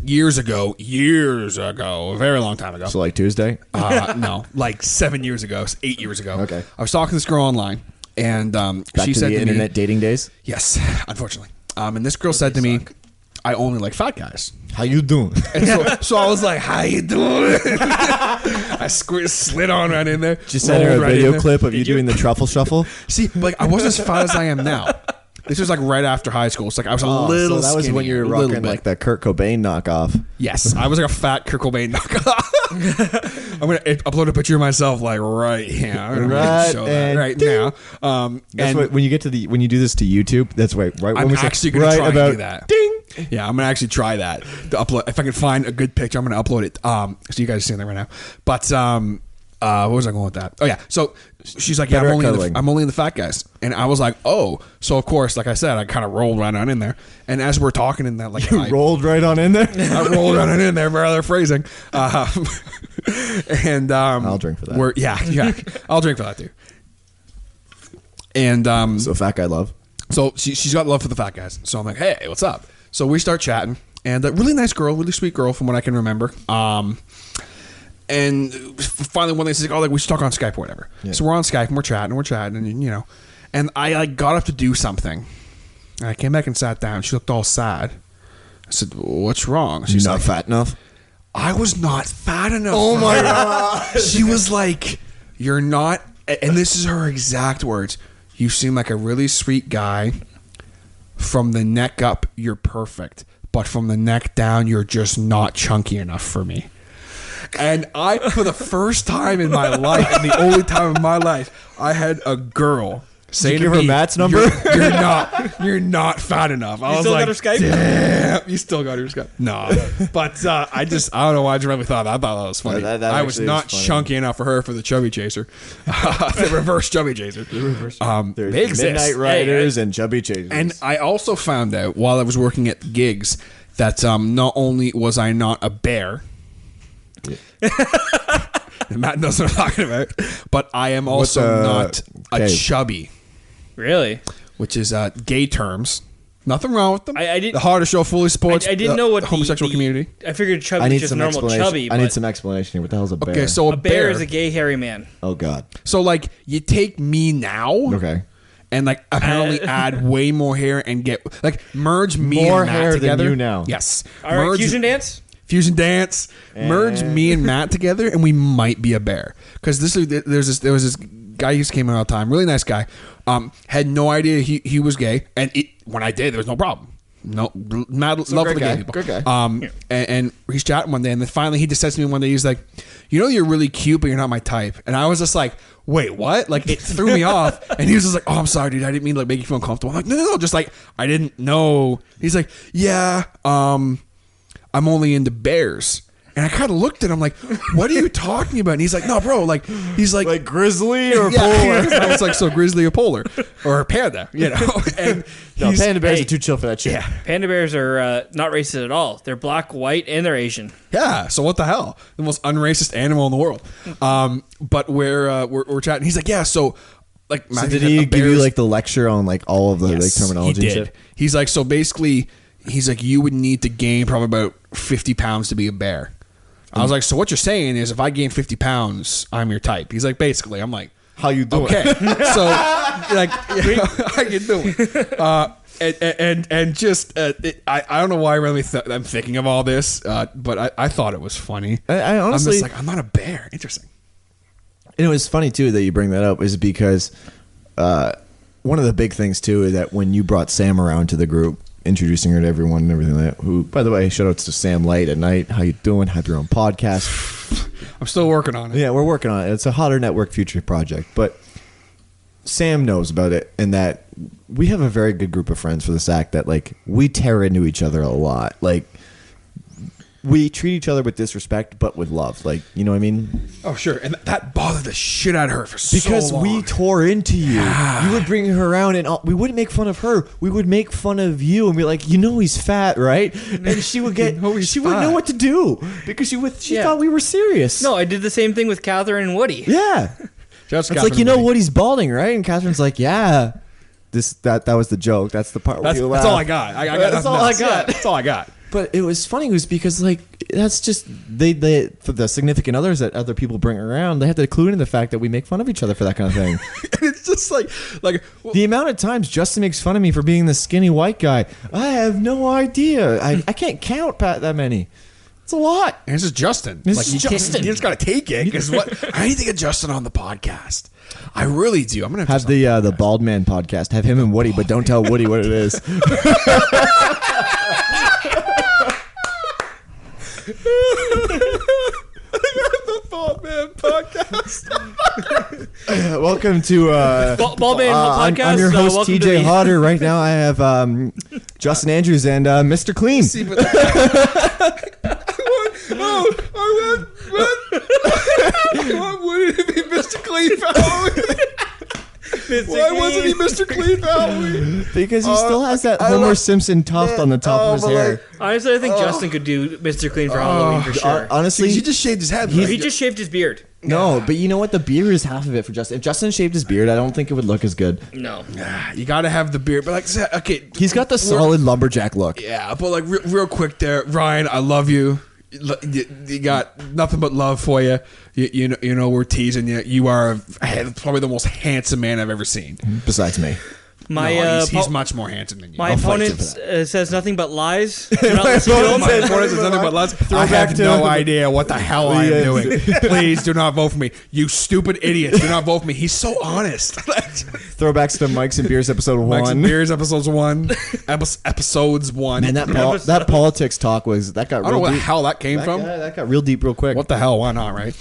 [SPEAKER 1] Years ago, a very long time ago.
[SPEAKER 2] so like Tuesday.
[SPEAKER 1] No, like 7 years ago, 8 years ago.
[SPEAKER 2] Okay.
[SPEAKER 1] I was talking to this girl online, and
[SPEAKER 2] Back
[SPEAKER 1] she
[SPEAKER 2] to
[SPEAKER 1] said
[SPEAKER 2] the
[SPEAKER 1] to
[SPEAKER 2] internet
[SPEAKER 1] me,
[SPEAKER 2] days. days.
[SPEAKER 1] "Yes, unfortunately." And this girl said to me, "I only like fat guys."
[SPEAKER 2] How you doing?
[SPEAKER 1] And so I was like, "How you doing?" I slid on right in there.
[SPEAKER 2] Just sent her a
[SPEAKER 1] rolled right in
[SPEAKER 2] video
[SPEAKER 1] there.
[SPEAKER 2] clip of you doing the truffle shuffle.
[SPEAKER 1] See, like I wasn't as fat as I am now. This was like right after high school. It's like I was a little.
[SPEAKER 2] So that was when you were
[SPEAKER 1] skinnier, a little
[SPEAKER 2] rocking
[SPEAKER 1] bit.
[SPEAKER 2] like that Kurt Cobain knockoff.
[SPEAKER 1] Yes, I was like a fat Kurt Cobain knockoff. I'm gonna upload a picture of myself like right here. I'm
[SPEAKER 2] Right,
[SPEAKER 1] gonna show that
[SPEAKER 2] and
[SPEAKER 1] right now.
[SPEAKER 2] That's
[SPEAKER 1] And
[SPEAKER 2] what, when you get to when you do this to YouTube. That's right. Right. When
[SPEAKER 1] I'm
[SPEAKER 2] we say
[SPEAKER 1] actually gonna
[SPEAKER 2] right
[SPEAKER 1] try
[SPEAKER 2] about
[SPEAKER 1] and do that.
[SPEAKER 2] Ding.
[SPEAKER 1] Yeah, I'm gonna actually try that to upload. If I can find a good picture, I'm gonna upload it. So you guys are seeing that right now. But what was I going with that? Oh yeah. So she's like, yeah,
[SPEAKER 2] Better
[SPEAKER 1] I'm
[SPEAKER 2] at
[SPEAKER 1] only,
[SPEAKER 2] cuddling.
[SPEAKER 1] I'm only in the fat guys, and I was like, oh, so of course, like I said, I kind of rolled right on in there, and as we're talking in that, like, I
[SPEAKER 2] Rolled right on in there.
[SPEAKER 1] I rolled right on in there, rather phrasing, and
[SPEAKER 2] I'll drink for that.
[SPEAKER 1] Yeah, I'll drink for that too. And
[SPEAKER 2] So fat guy love.
[SPEAKER 1] so she's got love for the fat guys. So I'm like, hey, what's up? So we start chatting, and a really nice girl, really sweet girl from what I can remember. And finally one day she's like, oh, like we should talk on Skype or whatever.
[SPEAKER 2] Yeah.
[SPEAKER 1] So we're on Skype and we're chatting, and you know, and I like got up to do something. And I came back and sat down. She looked all sad. I said, what's wrong?
[SPEAKER 2] She's not fat enough.
[SPEAKER 1] I was not fat enough.
[SPEAKER 2] Oh
[SPEAKER 1] for
[SPEAKER 2] my
[SPEAKER 1] her.
[SPEAKER 2] God.
[SPEAKER 1] She was like, you're not, and this is her exact words. You seem like a really sweet guy. From the neck up, you're perfect. But from the neck down, you're just not chunky enough for me. And I, for the first time in my life, and the only time in my life, I had a girl say
[SPEAKER 2] Did
[SPEAKER 1] to
[SPEAKER 2] you give her
[SPEAKER 1] me,
[SPEAKER 2] Matt's number?
[SPEAKER 1] You're not fat enough. I was
[SPEAKER 3] still
[SPEAKER 1] like,
[SPEAKER 3] got her Skype?
[SPEAKER 1] damn, you still got her Skype. No, but I don't know why I just really thought that. I thought that was funny.
[SPEAKER 2] That
[SPEAKER 1] I was
[SPEAKER 2] actually
[SPEAKER 1] not
[SPEAKER 2] is funny.
[SPEAKER 1] chunky enough for her for the chubby chaser, the reverse chubby chaser.
[SPEAKER 2] There's
[SPEAKER 1] They exist.
[SPEAKER 2] Midnight Riders and Chubby Chasers.
[SPEAKER 1] And I also found out while I was working at gigs that not only was I not a bear, Matt knows what I'm talking about, but I am also not a chubby,
[SPEAKER 3] Really?
[SPEAKER 1] which is gay terms. Nothing wrong with them.
[SPEAKER 3] I didn't-
[SPEAKER 1] the hardest show fully supports
[SPEAKER 3] I didn't know what
[SPEAKER 1] the homosexual community.
[SPEAKER 3] I figured chubby
[SPEAKER 2] I
[SPEAKER 3] was
[SPEAKER 2] need
[SPEAKER 3] just
[SPEAKER 2] some
[SPEAKER 3] normal
[SPEAKER 2] explanation.
[SPEAKER 3] chubby.
[SPEAKER 2] I need
[SPEAKER 3] but
[SPEAKER 2] some explanation here. What the hell's a bear?
[SPEAKER 1] Okay, so
[SPEAKER 3] a bear is a gay hairy man.
[SPEAKER 2] Oh God.
[SPEAKER 1] so like you take me now,
[SPEAKER 2] Okay.
[SPEAKER 1] and like apparently add way more hair and get like merge me
[SPEAKER 2] More
[SPEAKER 1] and Matt
[SPEAKER 2] hair than
[SPEAKER 1] together.
[SPEAKER 2] you now.
[SPEAKER 1] Yes,
[SPEAKER 3] All right, fusion dance.
[SPEAKER 1] Fusion dance, merge me and Matt together, and we might be a bear. Because there was this guy who used to came in all the time, really nice guy. Had no idea he was gay, and when I did, there was no problem. No, mad love for the gay people.
[SPEAKER 2] Good guy.
[SPEAKER 1] And he's chatting one day, and then finally he just says to me one day, he's like, "You know, you're really cute, but you're not my type." And I was just like, "Wait, what?" Like it threw me off. And he was just like, "Oh, I'm sorry, dude. I didn't mean to like make you feel uncomfortable." I'm like, "No, just like I didn't know." He's like, "Yeah, I'm only into bears." And I kind of looked at him like, "What are you talking about?" And he's like, "No, bro, like," he's like
[SPEAKER 2] grizzly or
[SPEAKER 1] yeah, I was like, "So grizzly or polar or a panda, you know?" And
[SPEAKER 2] No,
[SPEAKER 1] he's,
[SPEAKER 2] panda bears are too chill for that shit.
[SPEAKER 1] yeah,
[SPEAKER 3] Panda bears are not racist at all. They're black, white, and they're Asian.
[SPEAKER 1] yeah. So what the hell? The most unracist animal in the world. But we're chatting. He's like, "Yeah, so." Like,
[SPEAKER 2] So did he give you like the lecture on like all of the like terminology
[SPEAKER 1] he
[SPEAKER 2] and
[SPEAKER 1] did.
[SPEAKER 2] shit?
[SPEAKER 1] He's like, so basically, he's like, you would need to gain probably about 50 pounds to be a bear. I was like, so what you're saying is if I gain 50 pounds, I'm your type. He's like, basically. I'm like,
[SPEAKER 2] How you doing?
[SPEAKER 1] okay. So, like, how you doing? And just, I don't know why really I'm thinking of all this, but I thought it was funny.
[SPEAKER 2] I honestly,
[SPEAKER 1] I'm just like, I'm not a bear. Interesting.
[SPEAKER 2] and it was funny too that you bring that up is because one of the big things too is that when you brought Sam around to the group, introducing her to everyone and everything like that, who, by the way, shout outs to Sam Light at Night. How you doing? Have your own podcast.
[SPEAKER 1] I'm still working on it.
[SPEAKER 2] Yeah, we're working on it. It's a Hotter Network future project, but Sam knows about it, and that we have a very good group of friends for the SAC that like we tear into each other a lot. Like we treat each other with disrespect, but with love. Like, you know what I mean?
[SPEAKER 1] Oh, sure. And that bothered the shit out of her for
[SPEAKER 2] Because
[SPEAKER 1] so long.
[SPEAKER 2] we tore into you.
[SPEAKER 1] Yeah.
[SPEAKER 2] You would bring her around, and we wouldn't make fun of her. We would make fun of you, and be like, you know, he's fat, right? And she would get, she wouldn't know what to do because she
[SPEAKER 3] Yeah.
[SPEAKER 2] thought we were serious.
[SPEAKER 3] No, I did the same thing with Catherine and Woody.
[SPEAKER 2] Yeah.
[SPEAKER 1] It's
[SPEAKER 2] It's like, you know, Woody's balding, right? And Catherine's like, yeah. That was the joke. That's the part
[SPEAKER 1] That's
[SPEAKER 2] where you
[SPEAKER 1] all
[SPEAKER 2] laugh.
[SPEAKER 1] I got. I got
[SPEAKER 2] That's
[SPEAKER 1] nothing
[SPEAKER 2] all I
[SPEAKER 1] else.
[SPEAKER 2] got.
[SPEAKER 1] That's all I got.
[SPEAKER 2] But it was funny was because like that's just they for the significant others that other people bring around, they have to clue into the fact that we make fun of each other for that kind of thing.
[SPEAKER 1] And it's just like
[SPEAKER 2] The amount of times Justin makes fun of me for being the skinny white guy, I have no idea. I can't count that many. It's a lot.
[SPEAKER 1] and this is Justin.
[SPEAKER 2] This
[SPEAKER 1] like
[SPEAKER 2] is
[SPEAKER 1] you can't-
[SPEAKER 2] Justin.
[SPEAKER 1] You just got to take it. Because what I need to get Justin on the podcast. I really do. I'm gonna
[SPEAKER 2] Have the Bald Man podcast. Have him and Woody, but don't tell Woody what it is.
[SPEAKER 1] the Bald Man podcast.
[SPEAKER 2] Welcome to
[SPEAKER 3] Bald Man podcast.
[SPEAKER 2] I'm your host
[SPEAKER 3] welcome to
[SPEAKER 2] TJ
[SPEAKER 3] the-
[SPEAKER 2] Hodder. Right now I have Justin Andrews and Mr. Clean.
[SPEAKER 1] See, but what would it be, Mr. Clean for Halloween? Why wasn't he Mr. Clean for Halloween?
[SPEAKER 2] Because he still has that Homer Simpson tuft on the top of his hair.
[SPEAKER 3] Honestly, I think Justin could do Mr. Clean for Halloween for sure.
[SPEAKER 2] Honestly,
[SPEAKER 1] He just shaved his head.
[SPEAKER 3] He just shaved his beard.
[SPEAKER 2] no, but you know what? The beard is half of it for Justin. If Justin shaved his beard, I don't think it would look as good.
[SPEAKER 3] No.
[SPEAKER 1] You got to have the beard, but like, okay,
[SPEAKER 2] He's got the solid lumberjack look.
[SPEAKER 1] yeah, but like real quick there, Ryan, I love you. You got nothing but love for you. You know we're teasing you. You are probably the most handsome man I've ever seen.
[SPEAKER 2] Besides me.
[SPEAKER 3] My
[SPEAKER 1] he's much more handsome than you.
[SPEAKER 3] my
[SPEAKER 2] I'll fight you
[SPEAKER 3] opponent
[SPEAKER 2] for that.
[SPEAKER 3] says nothing but lies. Do not listen to him.
[SPEAKER 1] My opponent says nothing but lies. I have no idea what the hell I am doing. Please do not vote for me. You stupid idiots. Do not vote for me. He's so honest.
[SPEAKER 2] Throwbacks to Mics and Beers episode 1.
[SPEAKER 1] Mics and Beers episodes 1. Episodes 1.
[SPEAKER 2] And that politics talk that got
[SPEAKER 1] I don't know
[SPEAKER 2] real
[SPEAKER 1] where the
[SPEAKER 2] deep.
[SPEAKER 1] hell that came from.
[SPEAKER 2] That got real deep real quick.
[SPEAKER 1] What the hell? Why not, right?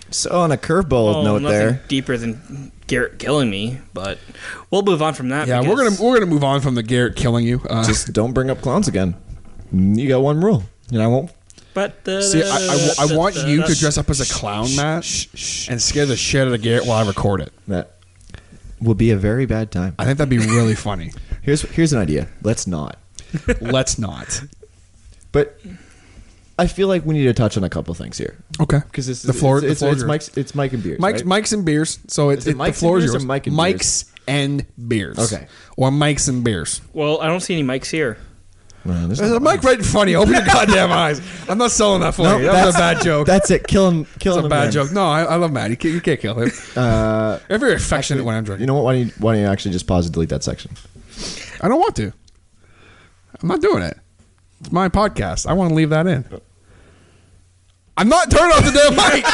[SPEAKER 2] So on a curveball note
[SPEAKER 3] nothing
[SPEAKER 2] there.
[SPEAKER 3] deeper than Garrett killing me, but we'll move on from that.
[SPEAKER 1] Yeah, we're gonna move on from the Garrett killing you.
[SPEAKER 2] Just don't bring up clowns again. You got one rule. I won't.
[SPEAKER 3] But
[SPEAKER 1] see, I want you to dress up as a clown, Matt, and scare the shit out of Garrett while I record it.
[SPEAKER 2] That will be a very bad time.
[SPEAKER 1] I think that'd be really funny.
[SPEAKER 2] Here's an idea. Let's not.
[SPEAKER 1] Let's not.
[SPEAKER 2] But I feel like we need to touch on a couple things here.
[SPEAKER 1] Okay.
[SPEAKER 2] Because it's Mike and Beers.
[SPEAKER 1] Mics and Beers. So it's
[SPEAKER 2] Is it
[SPEAKER 1] the
[SPEAKER 2] Mics
[SPEAKER 1] floor
[SPEAKER 2] and
[SPEAKER 1] is
[SPEAKER 2] Beers
[SPEAKER 1] yours.
[SPEAKER 2] or Mike and
[SPEAKER 1] Mics and Beers.
[SPEAKER 2] Okay.
[SPEAKER 1] Or Mics and Beers.
[SPEAKER 3] Well, I don't see any mics here.
[SPEAKER 2] There's
[SPEAKER 1] There's a mic right in front of you. Open your goddamn eyes. I'm not selling that for you. That was a bad joke.
[SPEAKER 2] That's it. Kill him.
[SPEAKER 1] That's a bad joke. No, I love Matt. You can't kill him. I'm very affectionate when I'm drinking.
[SPEAKER 2] You know what? Why don't you actually just pause and delete that section?
[SPEAKER 1] I don't want to. I'm not doing it. It's my podcast. I want to leave that in. I'm not turning off the damn mic.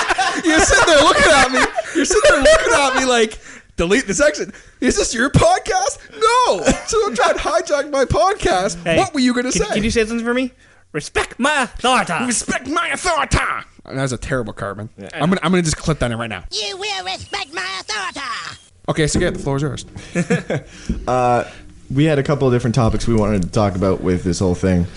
[SPEAKER 1] You're sitting there looking at me. You're sitting there looking at me like, delete the section. Is this your podcast? No. So don't try and hijack my podcast.
[SPEAKER 3] Hey,
[SPEAKER 1] what were you going to say?
[SPEAKER 3] Can you say something for me? Respect my authority.
[SPEAKER 1] Respect my authority. That's a terrible carbon. Yeah. I'm gonna just clip that in right now.
[SPEAKER 4] You will respect my authority.
[SPEAKER 1] Okay, so the floor is yours.
[SPEAKER 2] We had a couple of different topics we wanted to talk about with this whole thing,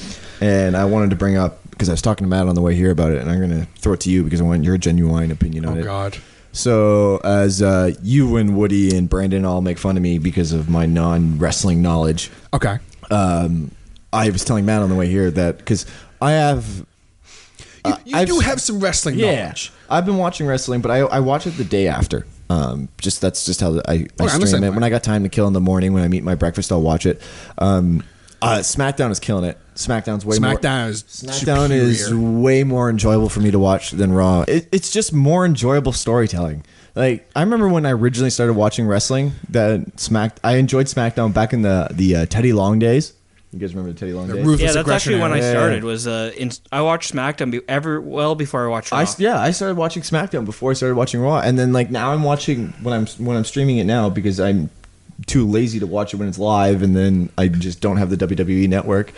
[SPEAKER 2] and I wanted to bring up because I was talking to Matt on the way here about it, and I'm going to throw it to you because I want your genuine opinion on it.
[SPEAKER 1] Oh God.
[SPEAKER 2] So as you and Woody and Brandon all make fun of me because of my non-wrestling knowledge.
[SPEAKER 1] Okay.
[SPEAKER 2] I was telling Matt on the way here that because I have.
[SPEAKER 1] You do have some wrestling knowledge.
[SPEAKER 2] I've been watching wrestling, but I watch it the day after. That's just how I stream it. When I got time to kill in the morning, when I eat my breakfast, I'll watch it. SmackDown is killing it. SmackDown is way more enjoyable for me to watch than Raw. It's just more enjoyable storytelling. Like I remember when I originally started watching wrestling, I enjoyed SmackDown back in the Teddy Long days. You guys remember the Teddy Long days?
[SPEAKER 3] Yeah, that's actually when I started. I watched SmackDown before I watched Raw.
[SPEAKER 2] I started watching SmackDown before I started watching Raw, and then like now I'm watching when I'm streaming it now because I'm too lazy to watch it when it's live, and then I just don't have the WWE network.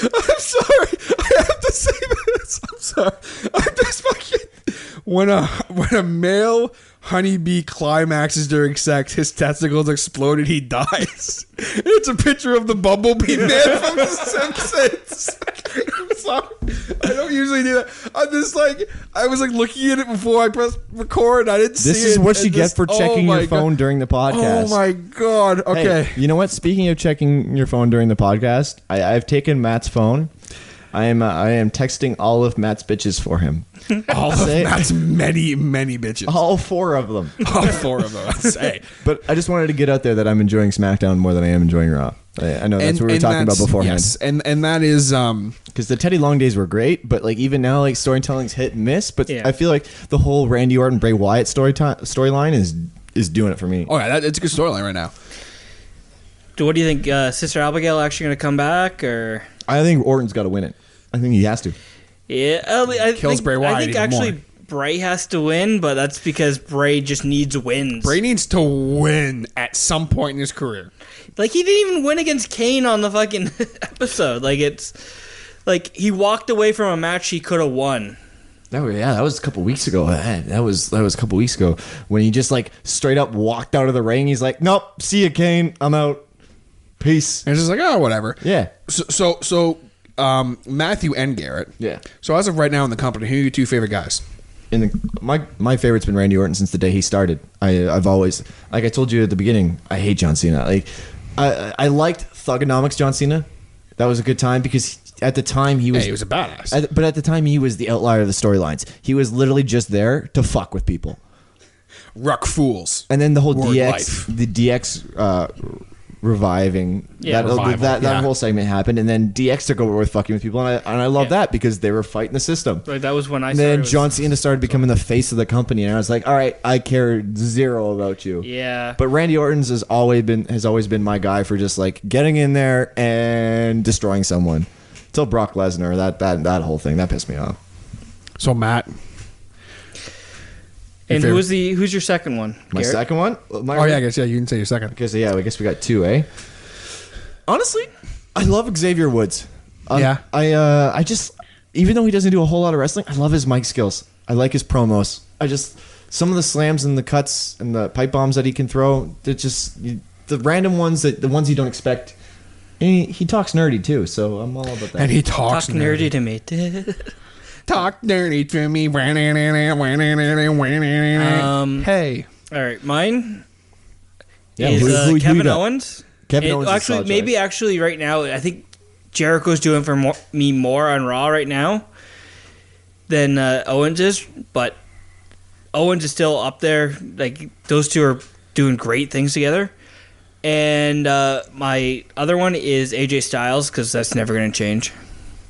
[SPEAKER 1] I'm sorry, I have to say this. I'm sorry. I'm just fucking when a male honeybee climaxes during sex, his testicles explode and he dies. It's a picture of the Bumblebee man from The Simpsons. I'm sorry. I don't usually do that. I was looking at it before I pressed record. I didn't see it.
[SPEAKER 2] This is what you get for checking your phone during the podcast.
[SPEAKER 1] Oh my God. Okay.
[SPEAKER 2] Hey, you know what? Speaking of checking your phone during the podcast, I've taken Matt's phone. I am texting all of Matt's bitches for him.
[SPEAKER 1] All of Matt's many bitches.
[SPEAKER 2] All 4 of them.
[SPEAKER 1] All 4 of them. I'd say.
[SPEAKER 2] But I just wanted to get out there that I'm enjoying SmackDown more than I am enjoying Raw. I know that's what we were talking about beforehand.
[SPEAKER 1] Yes, and that is
[SPEAKER 2] because the Teddy Long days were great, but like even now, like storytelling's hit and miss. But I feel like the whole Randy Orton Bray Wyatt storyline is doing it for me.
[SPEAKER 1] Oh yeah, it's a good storyline right now.
[SPEAKER 3] What do you think? Sister Abigail actually going to come back, or
[SPEAKER 2] I think Orton's got to win it. I think he has to.
[SPEAKER 3] Yeah,
[SPEAKER 1] Bray Wyatt.
[SPEAKER 3] I think actually more. Bray has to win, but that's because Bray just needs wins.
[SPEAKER 1] Bray needs to win at some point in his career.
[SPEAKER 3] Like he didn't even win against Kane on the fucking episode. Like it's like he walked away from a match he could have won.
[SPEAKER 2] That was a couple weeks ago. That was a couple weeks ago when he just like straight up walked out of the ring. He's like, "Nope, see you, Kane. I'm out. Peace."
[SPEAKER 1] And it's just like, oh, whatever.
[SPEAKER 2] Yeah.
[SPEAKER 1] So Matthew and Garrett.
[SPEAKER 2] Yeah.
[SPEAKER 1] So as of right now in the company, who are your 2 favorite guys?
[SPEAKER 2] My favorite's been Randy Orton since the day he started. I've always, like I told you at the beginning, I hate John Cena. Like I liked Thugonomics John Cena. That was a good time because at the time he was
[SPEAKER 1] a badass.
[SPEAKER 2] But at the time he was the outlier of the storylines. He was literally just there to fuck with people.
[SPEAKER 1] Ruck fools.
[SPEAKER 2] And then the whole DX reviving.
[SPEAKER 3] Yeah,
[SPEAKER 2] That whole segment happened, and then DX took over with fucking with people, and I love that because they were fighting the system.
[SPEAKER 3] Like that was when I.
[SPEAKER 2] And then John Cena started becoming the face of the company, and I was like, all right, I care zero about you.
[SPEAKER 3] Yeah.
[SPEAKER 2] But Randy Orton's has always been my guy for just like getting in there and destroying someone. Till Brock Lesnar, that whole thing that pissed me off.
[SPEAKER 1] So Matt.
[SPEAKER 3] And who's your second one?
[SPEAKER 2] My
[SPEAKER 3] Garrett?
[SPEAKER 2] second one?
[SPEAKER 1] I guess you can say your second.
[SPEAKER 2] Because I guess we got two, eh? Honestly, I love Xavier Woods. I just, even though he doesn't do a whole lot of wrestling, I love his mic skills. I like his promos. Some of the slams and the cuts and the pipe bombs that he can throw, they're just the random ones, the ones you don't expect. And he talks nerdy too, so I'm all about that.
[SPEAKER 1] And he talks
[SPEAKER 3] nerdy to me.
[SPEAKER 1] Talk dirty to me. Hey.
[SPEAKER 3] All right, mine
[SPEAKER 2] Yeah,
[SPEAKER 3] is
[SPEAKER 2] who you
[SPEAKER 3] Kevin
[SPEAKER 2] got?
[SPEAKER 3] Owens.
[SPEAKER 2] Kevin Owens is
[SPEAKER 3] Actually,
[SPEAKER 2] solid
[SPEAKER 3] maybe
[SPEAKER 2] choice.
[SPEAKER 3] actually right now, I think Jericho's doing for me more on Raw right now than Owens is, but Owens is still up there. Like those two are doing great things together. And my other one is AJ Styles because that's never going to change.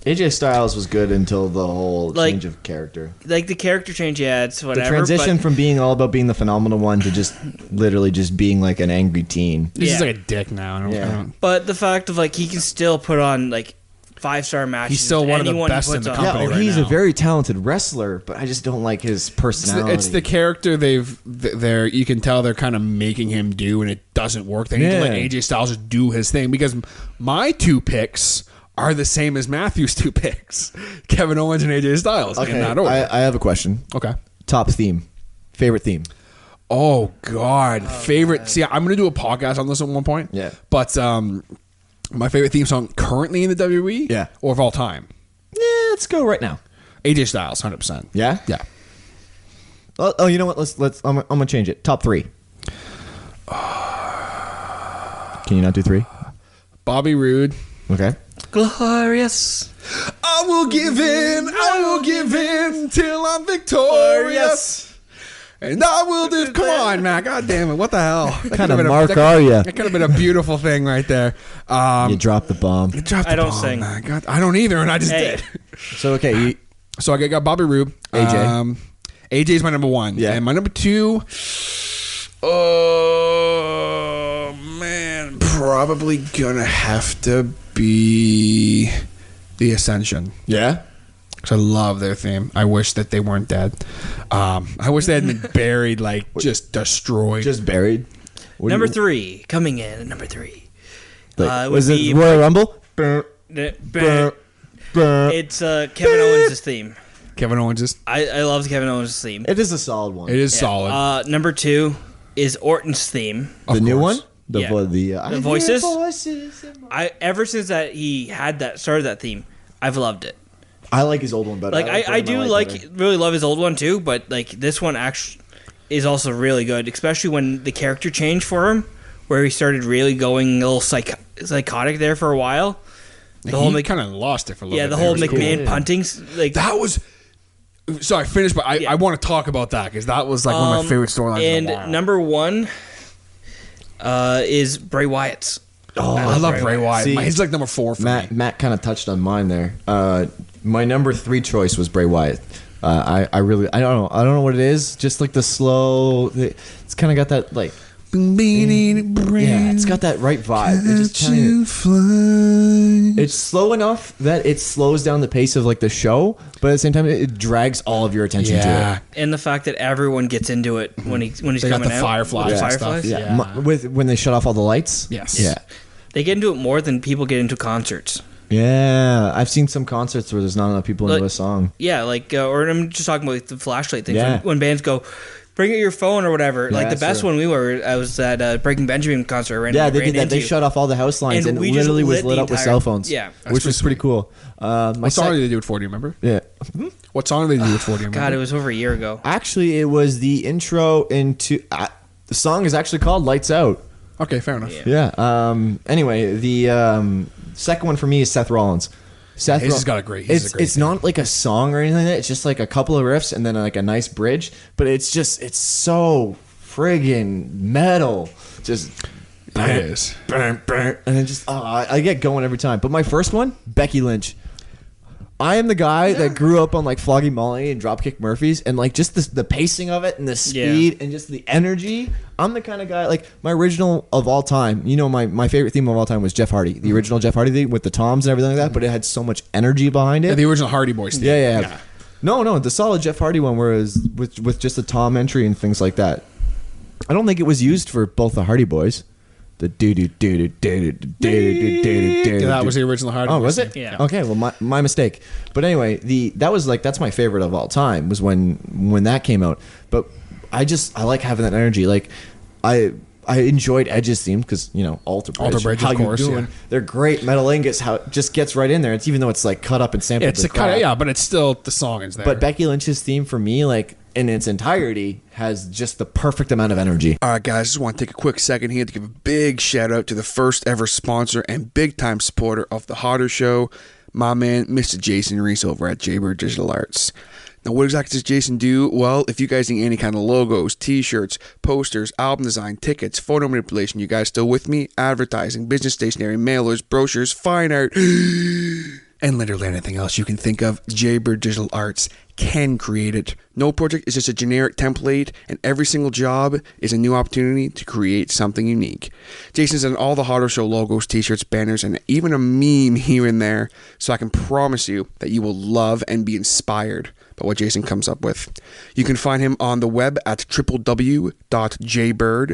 [SPEAKER 2] AJ Styles was good until the whole change of character.
[SPEAKER 3] Like the character change, yeah, it's whatever.
[SPEAKER 2] The transition from being all about being the phenomenal one to just literally just being like an angry teen.
[SPEAKER 1] He's just like a dick now. I don't.
[SPEAKER 3] But the fact of like he can still put on like 5-star matches.
[SPEAKER 1] He's still one of the
[SPEAKER 3] anyone he
[SPEAKER 1] best in
[SPEAKER 3] puts
[SPEAKER 1] the
[SPEAKER 3] on.
[SPEAKER 1] company.
[SPEAKER 2] Yeah,
[SPEAKER 1] right
[SPEAKER 2] he's
[SPEAKER 1] now.
[SPEAKER 2] a very talented wrestler, but I just don't like his personality.
[SPEAKER 1] It's the character they're you can tell they're kind of making him do, and it doesn't work. They need to let AJ Styles just do his thing because my two picks are the same as Matthew's two picks: Kevin Owens and AJ Styles.
[SPEAKER 2] Okay,
[SPEAKER 1] in that order.
[SPEAKER 2] I have a question.
[SPEAKER 1] Okay.
[SPEAKER 2] Top theme, favorite theme.
[SPEAKER 1] Oh God, favorite. God. See, I'm gonna do a podcast on this at one point.
[SPEAKER 2] Yeah.
[SPEAKER 1] But my favorite theme song currently in the WWE.
[SPEAKER 2] Yeah.
[SPEAKER 1] Or of all time.
[SPEAKER 2] Yeah, let's go right now.
[SPEAKER 1] AJ Styles, 100%.
[SPEAKER 2] Yeah.
[SPEAKER 1] Yeah.
[SPEAKER 2] Oh, you know what? Let's. I'm gonna change it. Top three. Can you not do three?
[SPEAKER 1] Bobby Roode.
[SPEAKER 2] Okay.
[SPEAKER 3] Glorious.
[SPEAKER 1] I will give in till I'm victorious. And I will do. Come on, Matt. God damn it. What the hell?
[SPEAKER 2] What kind of mark are you?
[SPEAKER 1] That could have been a beautiful thing right there.
[SPEAKER 2] You dropped the bomb.
[SPEAKER 1] You dropped the
[SPEAKER 3] I don't
[SPEAKER 1] bomb,
[SPEAKER 3] sing.
[SPEAKER 1] Man. God, I don't either, and I just did.
[SPEAKER 2] So, okay.
[SPEAKER 1] So I got Bobby Roode.
[SPEAKER 2] AJ.
[SPEAKER 1] AJ's my number one.
[SPEAKER 2] Yeah.
[SPEAKER 1] And my number two. Oh, man. Probably gonna have to be The Ascension.
[SPEAKER 2] Yeah?
[SPEAKER 1] Because I love their theme. I wish that they weren't dead. I wish they had been buried, like just destroyed.
[SPEAKER 2] Just buried?
[SPEAKER 3] Number three. Coming in at number three.
[SPEAKER 2] Was it Royal Rumble?
[SPEAKER 3] It's Kevin Owens' theme.
[SPEAKER 1] Kevin Owens.
[SPEAKER 3] I love Kevin Owens' theme.
[SPEAKER 2] It is a solid one.
[SPEAKER 1] It is solid.
[SPEAKER 3] Number two is Orton's theme.
[SPEAKER 2] The new one?
[SPEAKER 3] Yeah.
[SPEAKER 2] The
[SPEAKER 3] voices. Ever since that he had started that theme, I've loved it.
[SPEAKER 2] I like his old one better.
[SPEAKER 3] Like I do really love his old one too, but like this one actually is also really good, especially when the character changed for him, where he started really going a little psychotic there for a while.
[SPEAKER 1] He kind of lost it for a little bit.
[SPEAKER 3] Yeah, the whole
[SPEAKER 1] It was
[SPEAKER 3] McMahon
[SPEAKER 1] cool.
[SPEAKER 3] punting, like
[SPEAKER 1] That was. Sorry, finish, but I want to talk about that because that was like one of my favorite storylines.
[SPEAKER 3] And
[SPEAKER 1] in a while.
[SPEAKER 3] number one is Bray Wyatt's.
[SPEAKER 1] Oh, I love Bray Wyatt.
[SPEAKER 2] See,
[SPEAKER 1] He's like number 4 for me.
[SPEAKER 2] Matt kind of touched on mine there. My number 3 choice was Bray Wyatt. I don't know what it is. Just like the slow. It's kind of got that like. Yeah, it's got that right vibe. It's slow enough that it slows down the pace of like the show, but at the same time it drags all of your attention to it.
[SPEAKER 3] And the fact that everyone gets into it when he's
[SPEAKER 1] They got
[SPEAKER 3] coming
[SPEAKER 1] the
[SPEAKER 3] out.
[SPEAKER 1] fireflies
[SPEAKER 3] With
[SPEAKER 1] and
[SPEAKER 3] fireflies.
[SPEAKER 1] stuff.
[SPEAKER 2] Yeah, when they shut off all the lights.
[SPEAKER 1] Yes.
[SPEAKER 2] Yeah.
[SPEAKER 3] They get into it more than people get into concerts.
[SPEAKER 2] Yeah, I've seen some concerts where there's not enough people into a song.
[SPEAKER 3] Yeah, like, or I'm just talking about the flashlight thing.
[SPEAKER 2] Yeah.
[SPEAKER 3] When bands go, bring it your phone or whatever.
[SPEAKER 2] Yeah,
[SPEAKER 3] Like the best
[SPEAKER 2] sure.
[SPEAKER 3] one I was at Breaking Benjamin concert.
[SPEAKER 2] Yeah, they did that. They shut off all the house lines and
[SPEAKER 3] we
[SPEAKER 2] literally
[SPEAKER 3] just
[SPEAKER 2] was lit
[SPEAKER 3] the
[SPEAKER 2] up with
[SPEAKER 3] entire-
[SPEAKER 2] cell phones.
[SPEAKER 3] Yeah.
[SPEAKER 2] which was pretty cool.
[SPEAKER 1] What song did they do it for? Do you remember?
[SPEAKER 2] Yeah.
[SPEAKER 1] What song did they do it for? Do you remember?
[SPEAKER 3] God, it was over a year ago.
[SPEAKER 2] Actually, it was the intro into. The song is actually called "Lights Out."
[SPEAKER 1] Okay, fair enough.
[SPEAKER 3] Yeah.
[SPEAKER 2] Yeah. Anyway, the second one for me is Seth Rollins.
[SPEAKER 1] He's just got a great.
[SPEAKER 2] It's not like a song or anything like that. It's just like a couple of riffs and then like a nice bridge. But it's so friggin' metal. Just
[SPEAKER 1] It is.
[SPEAKER 2] And it just, I get going every time. But my first one, Becky Lynch. I am the guy that grew up on like Flogging Molly and Dropkick Murphys, and like just the pacing of it and the speed and just the energy. I'm the kind of guy, like my original of all time, you know, my favorite theme of all time was Jeff Hardy, the original Jeff Hardy theme with the toms and everything like that, but it had so much energy behind it.
[SPEAKER 1] Yeah, the original Hardy Boys theme.
[SPEAKER 2] Yeah. No, the solid Jeff Hardy one where it was with just a tom entry and things like that. I don't think it was used for both the Hardy Boys. The
[SPEAKER 1] that was the original Hardy Boys.
[SPEAKER 2] Oh, was it?
[SPEAKER 3] Yeah.
[SPEAKER 2] Okay, well, my mistake. But anyway, that's my favorite of all time was when that came out. But I like having that energy. Like I enjoyed Edge's theme because Alter Bridge,
[SPEAKER 1] of course.
[SPEAKER 2] You doing? Yeah. They're great. Metalingus, how it just gets right in there. It's even though it's like cut up and sampled.
[SPEAKER 1] It's a cut, but it's still the song is there.
[SPEAKER 2] But Becky Lynch's theme for me, like in its entirety, has just the perfect amount of energy.
[SPEAKER 1] All right, guys, just want to take a quick second here to give a big shout out to the first ever sponsor and big time supporter of the Harder Show, my man, Mr. Jason Reese over at Jaybird Digital Arts. Now, what exactly does Jason do? Well, if you guys need any kind of logos, t-shirts, posters, album design, tickets, photo manipulation, you guys still with me? Advertising, business stationery, mailers, brochures, fine art, and literally anything else you can think of, Jaybird Digital Arts can create it. No project is just a generic template, and every single job is a new opportunity to create something unique. Jason's done all the Harder Show logos, t-shirts, banners, and even a meme here and there, so I can promise you that you will love and be inspired by what Jason comes up with. You can find him on the web at www.jaybird,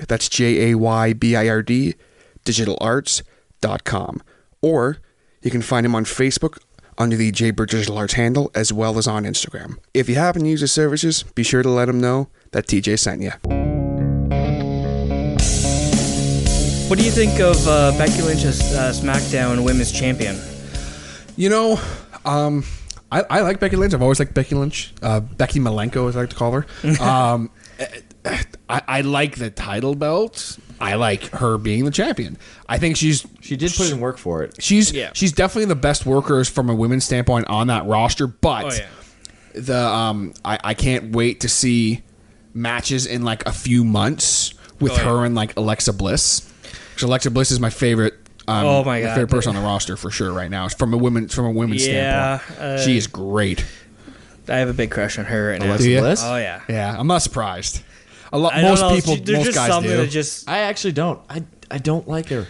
[SPEAKER 1] that's Jaybird, digitalarts.com, or you can find him on Facebook under the Jaybird Digital Arts handle, as well as on Instagram. If you happen to use his services, be sure to let him know that TJ sent you.
[SPEAKER 3] What do you think of Becky Lynch as SmackDown Women's Champion?
[SPEAKER 1] I like Becky Lynch. I've always liked Becky Lynch. Becky Malenko, as I like to call her. I like the title belt. I like her being the champion. I think she
[SPEAKER 2] did put in work for it.
[SPEAKER 1] She's definitely the best workers from a women's standpoint on that roster. But I can't wait to see matches in like a few months with her and like Alexa Bliss. Because Alexa Bliss is my favorite. My favorite person on the roster for sure right now. From a women's standpoint, she is great.
[SPEAKER 3] I have a big crush on her right now.
[SPEAKER 2] Alexa Bliss?
[SPEAKER 3] Oh yeah.
[SPEAKER 1] Yeah, I'm not surprised. Most guys do.
[SPEAKER 2] I actually don't. I don't like her.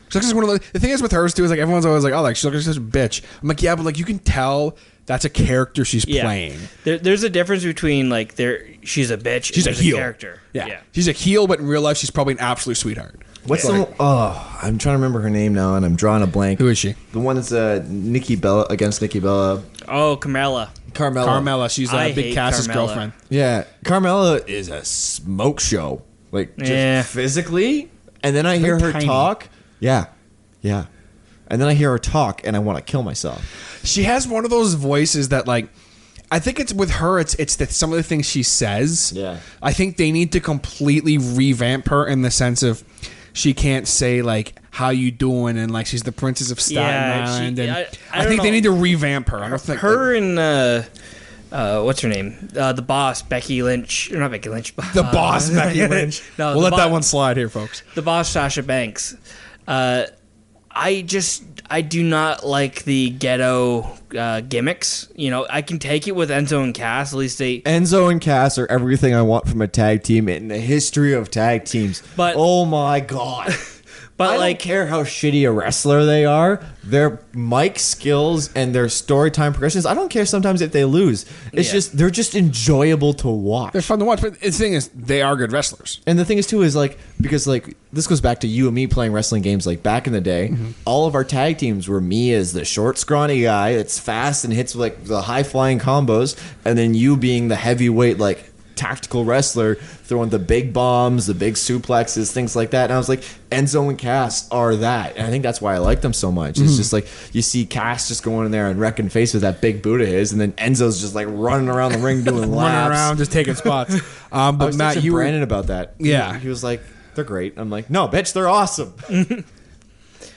[SPEAKER 1] She's like one of the thing is with hers too is like everyone's always like, oh, like she's like such a bitch. I'm like, yeah, but like you can tell that's a character she's playing.
[SPEAKER 3] There's a difference between like she's a bitch.
[SPEAKER 1] She's
[SPEAKER 3] and
[SPEAKER 1] a heel
[SPEAKER 3] character.
[SPEAKER 1] Yeah, she's a heel, but in real life she's probably an absolute sweetheart.
[SPEAKER 2] I'm trying to remember her name now, and I'm drawing a blank.
[SPEAKER 1] Who is she?
[SPEAKER 2] The one that's Nikki Bella against Nikki Bella.
[SPEAKER 3] Oh, Carmella.
[SPEAKER 1] Carmella. She's Big Cass's girlfriend.
[SPEAKER 2] Yeah, Carmella is a smoke show. Like just physically, and then I hear her talk. Yeah. And then I hear her talk, and I want to kill myself.
[SPEAKER 1] She has one of those voices that, like, I think it's with her. It's that some of the things she says.
[SPEAKER 2] Yeah.
[SPEAKER 1] I think they need to completely revamp her in the sense of she can't say like "How you doing?" and like she's the princess of Staten Island. I think they need to revamp her. I don't think
[SPEAKER 3] her and what's her name? The boss, Becky Lynch. Or not Becky Lynch.
[SPEAKER 1] The boss, Becky Lynch. No, we'll let that one slide here, folks.
[SPEAKER 3] The boss, Sasha Banks. I do not like the ghetto gimmicks. I can take it with Enzo and Cass. At least
[SPEAKER 2] Enzo and Cass are everything I want from a tag team in the history of tag teams. But oh my god. But I don't care how shitty a wrestler they are. Their mic skills and their story time progressions, I don't care sometimes if they lose. It's just they're just enjoyable to watch.
[SPEAKER 1] They're fun to watch, but the thing is they are good wrestlers.
[SPEAKER 2] And the thing is too is like because like this goes back to you and me playing wrestling games like back in the day. Mm-hmm. All of our tag teams were me as the short scrawny guy that's fast and hits like the high flying combos, and then you being the heavyweight like tactical wrestler throwing the big bombs, the big suplexes, things like that. And I was like, Enzo and Cass are that. And I think that's why I like them so much. It's just like you see Cass just going in there and wrecking face with that big boot of his, and then Enzo's just like running around the ring doing laps.
[SPEAKER 1] Running around, just taking spots. But
[SPEAKER 2] I was
[SPEAKER 1] Matt, you
[SPEAKER 2] Brandon about that.
[SPEAKER 1] Yeah.
[SPEAKER 2] He was like, they're great. I'm like, no, bitch, they're awesome.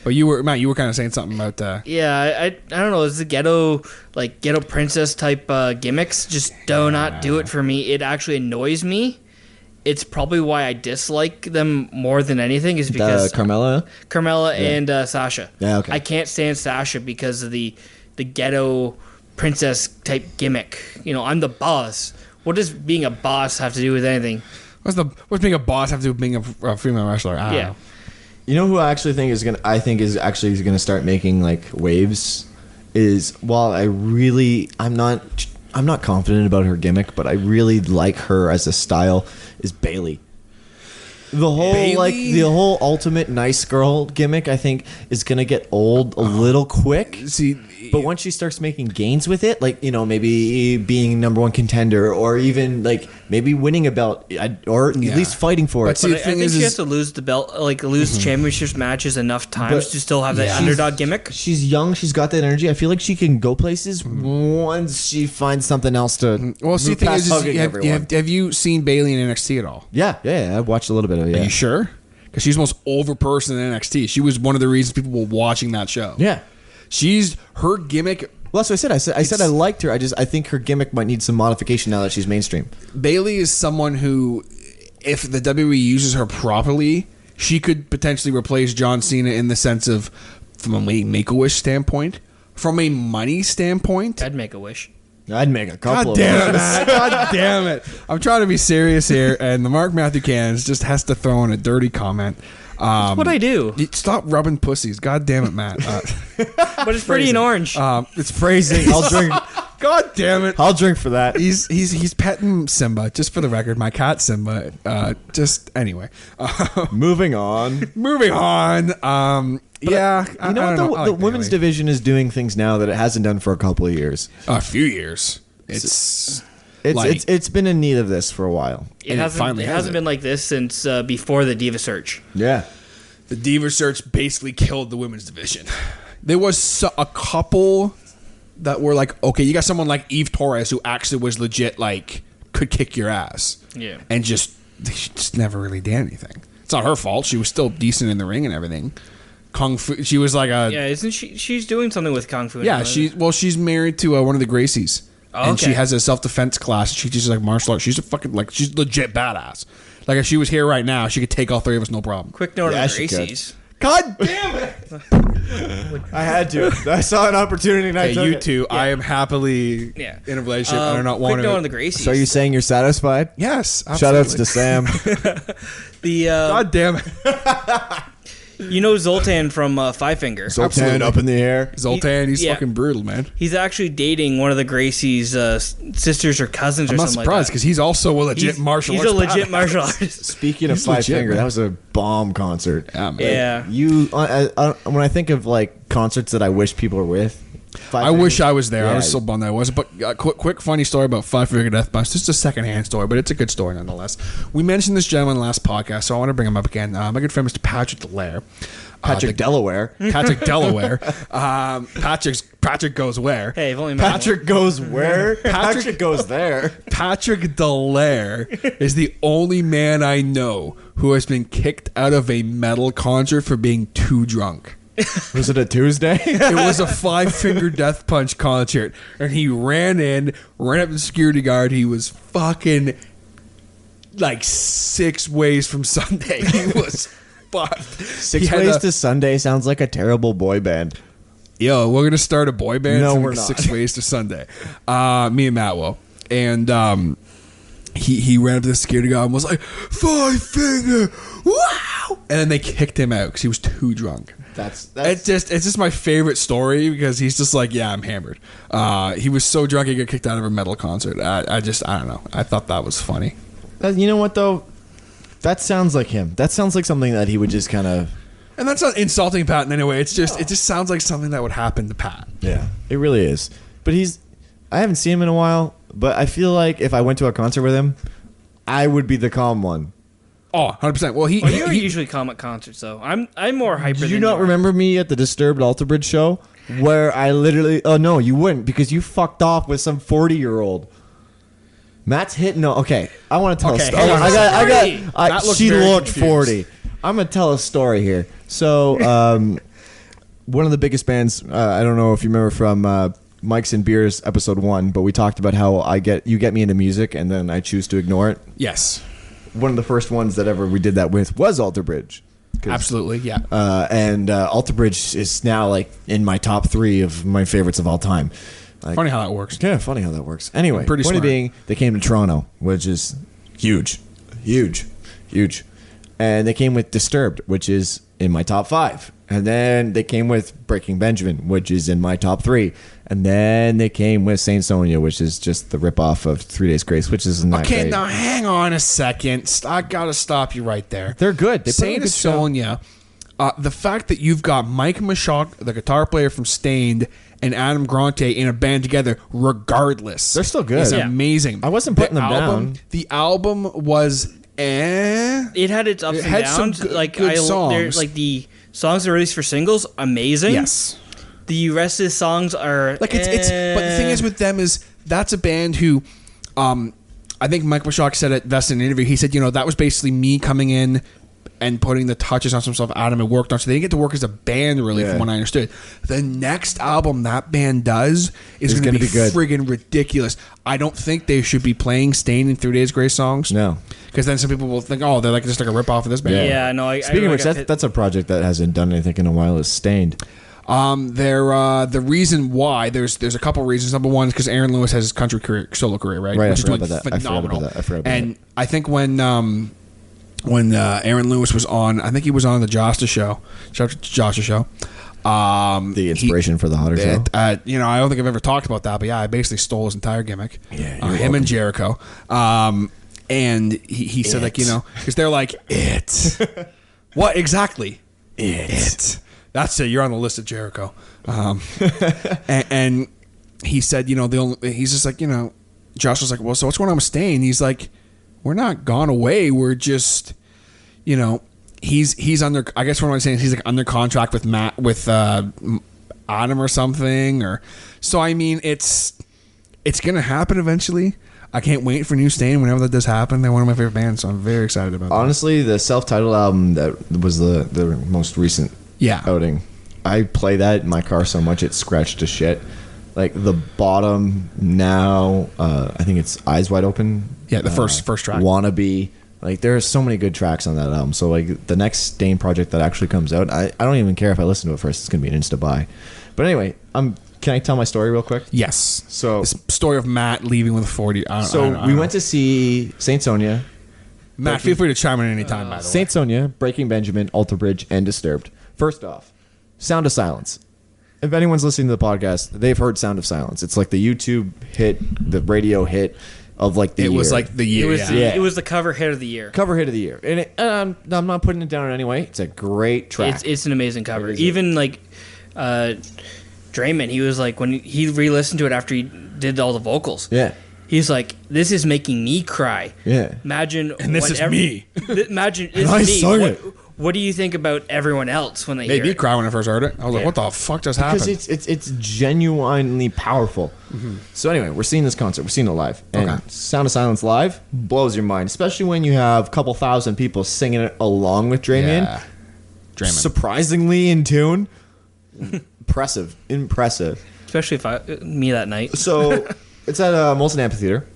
[SPEAKER 1] But Matt, you were kind of saying something about
[SPEAKER 3] I don't know, it's the ghetto princess type gimmicks just do not do it for me. It actually annoys me, it's probably why I dislike them more than anything is because
[SPEAKER 2] Carmella
[SPEAKER 3] and Sasha.
[SPEAKER 2] Yeah, okay.
[SPEAKER 3] I can't stand Sasha because of the ghetto princess type gimmick. I'm the boss. What does being a boss have to do with anything?
[SPEAKER 1] What's being a boss have to do with being a female wrestler? I don't know.
[SPEAKER 2] You know who I actually think is gonna start making like waves is while I'm not confident about her gimmick, but I really like her as a style is Bayley. The whole ultimate nice girl gimmick I think is gonna get old a little quick. But once she starts making gains with it, like, maybe being number one contender or even like maybe winning a belt or at least fighting for it.
[SPEAKER 3] But I think she has to lose the belt, like lose championships matches enough times to still have that underdog gimmick.
[SPEAKER 2] She's young. She's got that energy. I feel like she can go places once she finds something else to.
[SPEAKER 1] Well, see, the thing is, have you seen Bayley in NXT at all?
[SPEAKER 2] Yeah. I've watched a little bit of it. Yeah.
[SPEAKER 1] Are you sure? Because she's the most over person in NXT. She was one of the reasons people were watching that show.
[SPEAKER 2] Yeah.
[SPEAKER 1] Her gimmick.
[SPEAKER 2] Well, that's what I said. I said I liked her. I think her gimmick might need some modification now that she's mainstream.
[SPEAKER 1] Bayley is someone who, if the WWE uses her properly, she could potentially replace John Cena in the sense of, from a Make-A-Wish standpoint, from a money standpoint.
[SPEAKER 3] I'd make a wish.
[SPEAKER 2] I'd make a couple.
[SPEAKER 1] God damn it! I'm trying to be serious here, and the Mark Matthew Cans just has to throw in a dirty comment.
[SPEAKER 3] That's what I do.
[SPEAKER 1] Stop rubbing pussies. God damn it, Matt.
[SPEAKER 3] But it's pretty in orange.
[SPEAKER 1] It's phrasing. I'll drink. God damn it.
[SPEAKER 2] I'll drink for that.
[SPEAKER 1] He's petting Simba, just for the record. My cat Simba. Anyway.
[SPEAKER 2] Moving on.
[SPEAKER 1] Yeah.
[SPEAKER 2] You know what? The women's division is doing things now that it hasn't done for a couple of years.
[SPEAKER 1] A few years.
[SPEAKER 2] It's been in need of this for a while.
[SPEAKER 3] It hasn't been like this since before the Diva Search.
[SPEAKER 2] Yeah.
[SPEAKER 1] The Diva Search basically killed the women's division. There was a couple that were like, okay, you got someone like Eve Torres who actually was legit, like, could kick your ass.
[SPEAKER 3] Yeah.
[SPEAKER 1] And she just never really did anything. It's not her fault. She was still decent in the ring and everything. Kung Fu. She was like a...
[SPEAKER 3] Yeah, isn't she? She's doing something with Kung Fu.
[SPEAKER 1] Yeah, she's married to one of the Gracies.
[SPEAKER 3] Oh,
[SPEAKER 1] and she has a self-defense class. She teaches like martial arts. She's she's legit badass. Like if she was here right now, she could take all three of us, no problem.
[SPEAKER 3] Quick note on the Gracies.
[SPEAKER 1] God damn it!
[SPEAKER 2] I had to. I saw an opportunity and I took
[SPEAKER 1] you
[SPEAKER 2] it.
[SPEAKER 1] two. I am happily in a relationship. I do not want to.
[SPEAKER 3] Quick note on the Gracies.
[SPEAKER 2] So are you saying you're satisfied?
[SPEAKER 1] Yes, absolutely.
[SPEAKER 2] Shout outs to Sam.
[SPEAKER 1] God damn it!
[SPEAKER 3] You know Zoltan from Five Finger.
[SPEAKER 2] Zoltan up in the air.
[SPEAKER 1] Zoltan, he's fucking brutal, man.
[SPEAKER 3] He's actually dating one of the Gracie's sisters or cousins or something like that. I'm
[SPEAKER 1] not surprised because he's also a legit martial artist.
[SPEAKER 3] He's a legit martial artist.
[SPEAKER 2] Speaking of Five Finger, that was a bomb concert.
[SPEAKER 1] Yeah,
[SPEAKER 3] man.
[SPEAKER 2] Yeah. When I think of like concerts that I wish people were with,
[SPEAKER 1] I wish I was there. Yeah. I was so bummed I wasn't. But quick funny story about Five Finger Death Punch. This is a secondhand story, but it's a good story nonetheless. We mentioned this gentleman in the last podcast, so I want to bring him up again. My good friend, Mr. Patrick Delaire.
[SPEAKER 2] Delaware.
[SPEAKER 1] Patrick Delaware. Patrick goes where?
[SPEAKER 3] Hey, I've only met
[SPEAKER 2] Patrick goes where? Patrick goes there.
[SPEAKER 1] Patrick Delaire is the only man I know who has been kicked out of a metal concert for being too drunk.
[SPEAKER 2] Was it a Tuesday?
[SPEAKER 1] It was a Five Finger Death Punch concert, and he ran up the security guard. He was fucking like 6 ways from Sunday. He was fucked.
[SPEAKER 2] 6 ways to Sunday sounds like a terrible boy band.
[SPEAKER 1] Yo, we're gonna start a boy band.
[SPEAKER 2] No, we're not.
[SPEAKER 1] 6 ways to Sunday. Me and Matt will, and he ran up to the security guard and was like, "Five Finger, wow!" And then they kicked him out because he was too drunk. It's just my favorite story because he's just like, yeah, I'm hammered. He was so drunk he got kicked out of a metal concert. I don't know. I thought that was funny.
[SPEAKER 2] You know what though? That sounds like him. That sounds like something that he would just kind of.
[SPEAKER 1] And that's not insulting Pat in any way. It just sounds like something that would happen to Pat.
[SPEAKER 2] Yeah, it really is. But I haven't seen him in a while. But I feel like if I went to a concert with him, I would be the calm one.
[SPEAKER 1] Oh, 100%. Well,
[SPEAKER 3] you're usually calm at concerts, though. I'm more hyper.
[SPEAKER 2] Did you not remember me at the Disturbed Alter Bridge show where I literally? Oh no, you wouldn't because you fucked off with some 40-year-old. Matt's hitting. No, okay. I want to tell a story. She looked confused. 40. I'm gonna tell a story here. So, one of the biggest bands. I don't know if you remember from Mics&Beers episode 1, but we talked about how you get me into music and then I choose to ignore it.
[SPEAKER 1] Yes.
[SPEAKER 2] one of the first ones that ever we did that with was Alter Bridge.
[SPEAKER 1] Absolutely, yeah.
[SPEAKER 2] And Alter Bridge is now like in my top 3 of my favorites of all time. Like,
[SPEAKER 1] Funny how that works.
[SPEAKER 2] Yeah, funny how that works. Anyway,
[SPEAKER 1] Pretty
[SPEAKER 2] point
[SPEAKER 1] smart.
[SPEAKER 2] being, they came to Toronto, which is huge. And they came with Disturbed, which is in my top 5. And then they came with Breaking Benjamin, which is in my top 3. And then they came with Saint Sonia, which is just the ripoff of 3 Days Grace, which is not
[SPEAKER 1] Okay,
[SPEAKER 2] great.
[SPEAKER 1] now hang on a second. I gotta stop you right there.
[SPEAKER 2] They're good. They put on a
[SPEAKER 1] Saint
[SPEAKER 2] good show.
[SPEAKER 1] Sonia, the fact that you've got Mike Mashok, the guitar player from Stained, and Adam Grante in a band together, regardless,
[SPEAKER 2] They're still good.
[SPEAKER 1] is
[SPEAKER 2] Yeah.
[SPEAKER 1] amazing.
[SPEAKER 2] I wasn't putting them down.
[SPEAKER 1] The album was
[SPEAKER 3] It had its ups
[SPEAKER 1] It
[SPEAKER 3] and
[SPEAKER 1] had some
[SPEAKER 3] downs.
[SPEAKER 1] good-
[SPEAKER 3] like
[SPEAKER 1] good
[SPEAKER 3] I
[SPEAKER 1] songs.
[SPEAKER 3] like the songs that were released for singles, amazing.
[SPEAKER 1] Yes.
[SPEAKER 3] The rest of the songs are
[SPEAKER 1] Like it's but the thing is with them is that's a band who I think Mike Mashok said at Vest in an interview, he said, that was basically me coming in and putting the touches on some stuff Adam had worked on. So they didn't get to work as a band really
[SPEAKER 2] Yeah.
[SPEAKER 1] from what I understood. The next album that band does is
[SPEAKER 2] It's
[SPEAKER 1] going to
[SPEAKER 2] gonna
[SPEAKER 1] be
[SPEAKER 2] be good.
[SPEAKER 1] friggin' ridiculous. I don't think they should be playing Stain in 3 Days Grace songs.
[SPEAKER 2] No.
[SPEAKER 1] Because then some people will think, oh, they're like just like a rip off of this band.
[SPEAKER 3] Yeah, no.
[SPEAKER 2] Speaking of which, that's a project that hasn't done anything in a while is Stained.
[SPEAKER 1] The reason why there's a couple reasons. Number one is because Aaron Lewis has his country career, solo career, right?
[SPEAKER 2] Right,
[SPEAKER 1] Which
[SPEAKER 2] I
[SPEAKER 1] is
[SPEAKER 2] forgot
[SPEAKER 1] doing
[SPEAKER 2] about that. I forgot about
[SPEAKER 1] phenomenal.
[SPEAKER 2] that. I forgot about
[SPEAKER 1] and I think when Aaron Lewis was on, I think he was on the Josta show. Shout out to Josta show.
[SPEAKER 2] The inspiration for the Hotter Show.
[SPEAKER 1] I don't think I've ever talked about that, but yeah, I basically stole his entire gimmick.
[SPEAKER 2] Yeah,
[SPEAKER 1] him
[SPEAKER 2] you're welcome.
[SPEAKER 1] and Jericho. And he said like because they're like it. What exactly? It. That's it. You're on the list of Jericho. And he said, he's just like, Josh was like, well, so what's going on with Stain? He's like, we're not gone away. We're just, he's under, I guess what I'm saying is he's like under contract with Adam or something. So, I mean, it's going to happen eventually. I can't wait for new Stain whenever that does happen. They're one of my favorite bands, so I'm very excited about that.
[SPEAKER 2] Honestly, the self-titled album that was the most recent outing, I play that in my car so much it scratched to shit. Like the bottom now, I think it's Eyes Wide Open.
[SPEAKER 1] Yeah, the first track.
[SPEAKER 2] Wannabe. Like there are so many good tracks on that album. So like the next Stain project that actually comes out, I don't even care if I listen to it first. It's gonna be an insta buy. But anyway, can I tell my story real quick?
[SPEAKER 1] Yes.
[SPEAKER 2] So
[SPEAKER 1] this story of Matt leaving with a 40.
[SPEAKER 2] we went to see Saint Sonia.
[SPEAKER 1] Matt, feel free to chime in any time. By the way,
[SPEAKER 2] Saint Sonia, Breaking Benjamin, Alter Bridge, and Disturbed. First off, Sound of Silence. If anyone's listening to the podcast, they've heard Sound of Silence. It's like the YouTube hit, the radio hit of like the year.
[SPEAKER 1] it was like the year.
[SPEAKER 3] It was the cover hit of the year.
[SPEAKER 2] Cover hit of the year. And I'm not putting it down in any way. It's a great track.
[SPEAKER 3] It's an amazing cover. Even like Drayman, he was like when he re-listened to it after he did all the vocals.
[SPEAKER 2] Yeah.
[SPEAKER 3] He's like, this is making me cry.
[SPEAKER 2] Yeah.
[SPEAKER 3] Imagine.
[SPEAKER 1] And this is me.
[SPEAKER 3] Imagine this
[SPEAKER 2] I
[SPEAKER 3] is me.
[SPEAKER 2] sung it.
[SPEAKER 3] What do you think about everyone else when they
[SPEAKER 1] Made
[SPEAKER 3] hear
[SPEAKER 1] me
[SPEAKER 3] it?
[SPEAKER 1] cry when I first heard it. I was like,
[SPEAKER 3] Yeah.
[SPEAKER 1] what the fuck just happened?
[SPEAKER 2] Because it's genuinely powerful. So anyway, we're seeing this concert. We're seeing it live. And
[SPEAKER 1] Okay.
[SPEAKER 2] Sound of Silence live blows your mind, especially when you have a couple thousand people singing it along with Drayman.
[SPEAKER 1] Yeah. Drayman.
[SPEAKER 2] Surprisingly in tune. Impressive.
[SPEAKER 3] Especially if me that night.
[SPEAKER 2] So it's at Molson Amphitheater,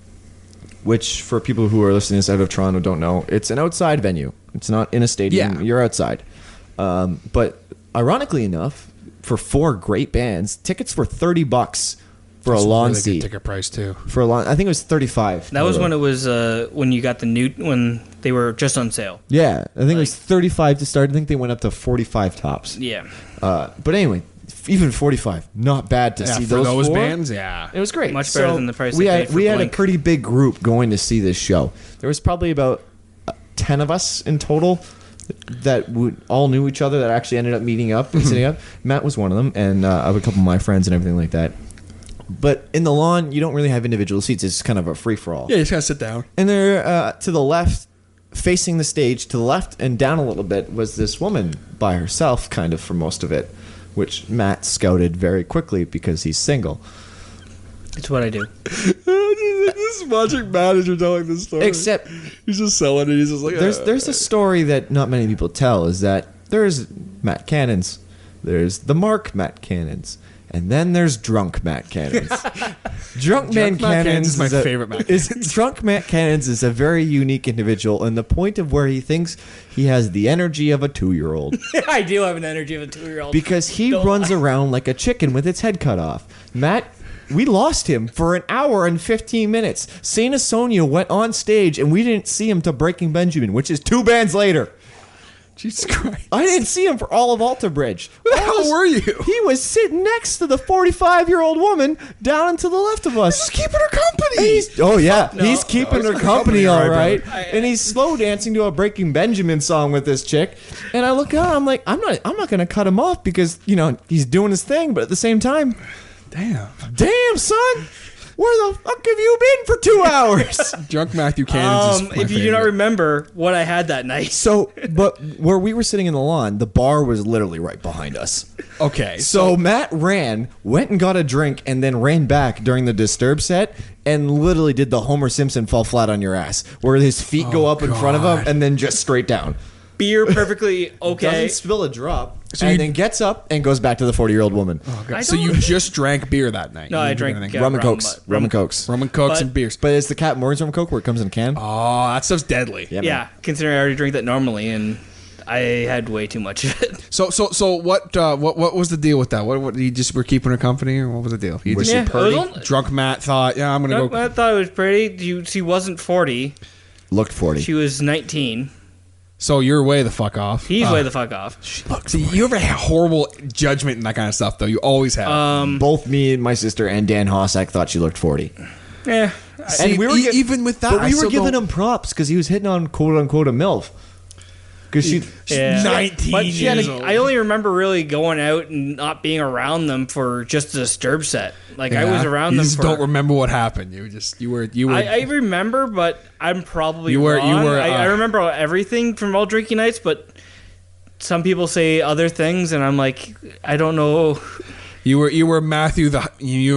[SPEAKER 2] which for people who are listening outside of Toronto don't know, it's an outside venue. It's not in a stadium.
[SPEAKER 1] Yeah.
[SPEAKER 2] You're outside. But ironically enough, for 4 great bands, tickets were $30 for
[SPEAKER 1] That's
[SPEAKER 2] a lawn
[SPEAKER 1] really good
[SPEAKER 2] seat.
[SPEAKER 1] ticket price too.
[SPEAKER 2] For a lawn, I think it was $35.
[SPEAKER 3] That was when it was when you got the new when they were just on sale.
[SPEAKER 2] Yeah, I think it was $35 to start. I think they went up to $45 tops.
[SPEAKER 3] Yeah.
[SPEAKER 2] But anyway, even $45, not bad to see
[SPEAKER 1] for
[SPEAKER 2] those 4.
[SPEAKER 1] bands. Yeah.
[SPEAKER 2] It was great.
[SPEAKER 3] Much better than the price
[SPEAKER 2] we
[SPEAKER 3] they
[SPEAKER 2] had.
[SPEAKER 3] paid for
[SPEAKER 2] We had a
[SPEAKER 3] Blink.
[SPEAKER 2] pretty big group going to see this show. There was probably about 10 of us in total that all knew each other that actually ended up meeting up and sitting up. Matt was one of them, and I have a couple of my friends and everything like that. But in the lawn, you don't really have individual seats. It's kind of a free-for-all.
[SPEAKER 1] Yeah, you just gotta sit down.
[SPEAKER 2] And there, to the left, facing the stage, to the left and down a little bit, was this woman by herself, kind of, for most of it, which Matt scouted very quickly because he's single.
[SPEAKER 3] It's what I do.
[SPEAKER 1] This watching Matt as you're telling this story.
[SPEAKER 2] Except
[SPEAKER 1] he's just selling it. He's just like,
[SPEAKER 2] there's a story that not many people tell, is that there's Matt Cannons, there's the Mark Matt Cannons, And then there's drunk Matt Cannons. Drunk Matt Cannons
[SPEAKER 1] is my favorite Matt
[SPEAKER 2] Drunk Matt Cannons is a very unique individual in the point of where he thinks he has the energy of a 2-year-old.
[SPEAKER 3] I do have an energy of a 2-year-old.
[SPEAKER 2] Because he runs around like a chicken with its head cut off. Matt, we lost him for an hour and 15 minutes. Saint Sonia went on stage and we didn't see him till Breaking Benjamin, which is 2 bands later.
[SPEAKER 1] Jesus Christ.
[SPEAKER 2] I didn't see him for all of Alter Bridge.
[SPEAKER 1] Where the hell were you?
[SPEAKER 2] He was sitting next to the 45-year-old woman down and to the left of us.
[SPEAKER 1] He's keeping her company.
[SPEAKER 2] He's keeping her company, all right. And he's slow dancing to a Breaking Benjamin song with this chick. And I look out, I'm like, I'm not going to cut him off because, he's doing his thing. But at the same time,
[SPEAKER 1] damn,
[SPEAKER 2] son. Where the fuck have you been for 2 hours?
[SPEAKER 1] Drunk Matthew Cannons is my
[SPEAKER 3] if you do not remember what I had that night.
[SPEAKER 2] So, but where we were sitting in the lawn, the bar was literally right behind us.
[SPEAKER 1] Okay.
[SPEAKER 2] So Matt went and got a drink, and then ran back during the Disturbed set and literally did the Homer Simpson fall flat on your ass, where his feet go up in front of him and then just straight down.
[SPEAKER 3] Beer perfectly okay.
[SPEAKER 2] Doesn't spill a drop. And then gets up and goes back to the 40-year-old woman.
[SPEAKER 1] Oh, God. So you just drank beer that night?
[SPEAKER 3] No, I drank
[SPEAKER 2] rum and cokes. Rum and cokes.
[SPEAKER 1] Rum and cokes and beers.
[SPEAKER 2] But it's the Captain Morgan's rum and coke where it comes in a can.
[SPEAKER 1] Oh, that stuff's deadly.
[SPEAKER 3] Yeah, considering I already drink that normally, and I had way too much of it.
[SPEAKER 1] So what was the deal with that? What you just were keeping her company, or what was the deal? You
[SPEAKER 2] Was
[SPEAKER 1] just
[SPEAKER 2] she pretty?
[SPEAKER 1] Drunk Matt thought, I'm gonna go.
[SPEAKER 3] I thought it was pretty. She wasn't 40.
[SPEAKER 2] Looked 40.
[SPEAKER 3] She was 19.
[SPEAKER 1] So you're way the fuck off.
[SPEAKER 3] He's way the fuck off.
[SPEAKER 1] See, you ever have horrible judgment and that kind of stuff, though. You always have.
[SPEAKER 2] Both me and my sister and Dan Hossack thought she looked 40.
[SPEAKER 3] Yeah.
[SPEAKER 1] See,
[SPEAKER 2] and we were
[SPEAKER 1] even with that,
[SPEAKER 2] but we were giving him props because he was hitting on quote unquote a MILF. Because she's
[SPEAKER 1] 19 years old.
[SPEAKER 3] I only remember really going out and not being around them for just the Disturb set. Like I was around
[SPEAKER 1] you
[SPEAKER 3] them.
[SPEAKER 1] Just don't remember what happened. You were.
[SPEAKER 3] I remember, but I'm probably wrong. I remember everything from all drinking nights, but some people say other things, and I'm like, I don't know.
[SPEAKER 1] You were Matthew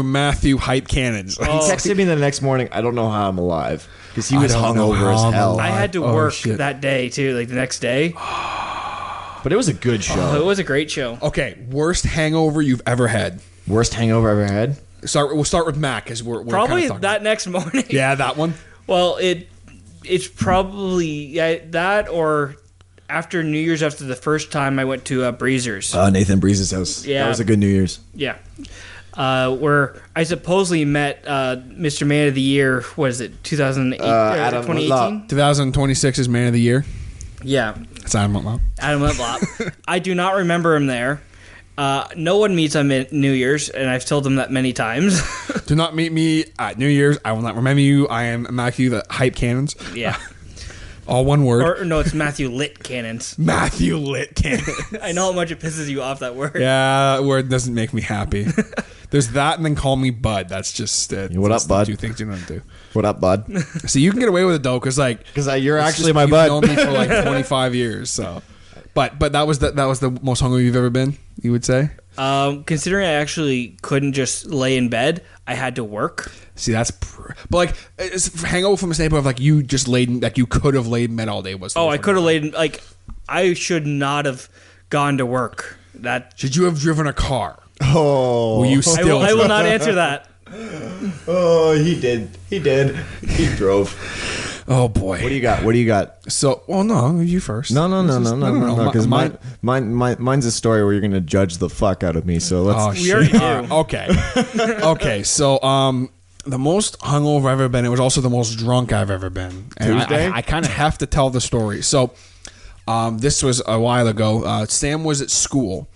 [SPEAKER 1] Matthew hype cannons.
[SPEAKER 2] He texted me the next morning. I don't know how I'm alive because he was hungover as hell.
[SPEAKER 3] I had to work that day too, like the next day.
[SPEAKER 2] But it was a good show.
[SPEAKER 3] It was a great show.
[SPEAKER 1] Okay, worst hangover you've ever had.
[SPEAKER 2] Worst hangover I ever had.
[SPEAKER 1] We'll start with Mac because we're
[SPEAKER 3] probably
[SPEAKER 1] kind of
[SPEAKER 3] that next morning.
[SPEAKER 1] Yeah, that one.
[SPEAKER 3] Well, it's probably that or after New Year's, after the first time I went to Breezer's.
[SPEAKER 2] Nathan Breezer's house.
[SPEAKER 3] Yeah,
[SPEAKER 2] that was a good New Year's.
[SPEAKER 3] Yeah, where I supposedly met Mr. Man of the Year. What is it? 2008, 2018.
[SPEAKER 1] 2026 is Man of the Year.
[SPEAKER 3] Yeah,
[SPEAKER 1] it's Adam Whitlock.
[SPEAKER 3] Adam Whitlock. I do not remember him there. No one meets on New Year's, and I've told them that many times.
[SPEAKER 1] Do not meet me at New Year's. I will not remember you. I am Matthew the Hype Cannons.
[SPEAKER 3] Yeah.
[SPEAKER 1] All one word.
[SPEAKER 3] Or no, it's Matthew Lit Cannons.
[SPEAKER 1] Matthew Lit Cannons.
[SPEAKER 3] I know how much it pisses you off, that word.
[SPEAKER 1] Yeah, that word doesn't make me happy. There's that, and then call me Bud. That's just
[SPEAKER 2] what up, Bud?
[SPEAKER 1] Two things you don't do.
[SPEAKER 2] What up, Bud?
[SPEAKER 1] So you can get away with it though, because
[SPEAKER 2] you're actually my bud.
[SPEAKER 1] You've known me for like 25 years. So, but that was the most hungry you've ever been. You would say.
[SPEAKER 3] Considering I actually couldn't just lay in bed, I had to work.
[SPEAKER 1] See, but like, it's hangover from a standpoint of like you just laid, like you could have laid in bed all day.
[SPEAKER 3] I could have laid, like, I should not have gone to work.
[SPEAKER 1] Should you have driven a car?
[SPEAKER 2] Oh,
[SPEAKER 1] will you still?
[SPEAKER 3] I will not answer that.
[SPEAKER 2] Oh, he did. He drove.
[SPEAKER 1] Oh boy.
[SPEAKER 2] What do you got?
[SPEAKER 1] So, no, you first.
[SPEAKER 2] No. Because mine's a story where you're gonna judge the fuck out of me. So let's.
[SPEAKER 3] We already do.
[SPEAKER 1] Okay. So, the most hungover I've ever been. It was also the most drunk I've ever been. And
[SPEAKER 2] Tuesday?
[SPEAKER 1] I kind of have to tell the story. So, this was a while ago. Sam was at school.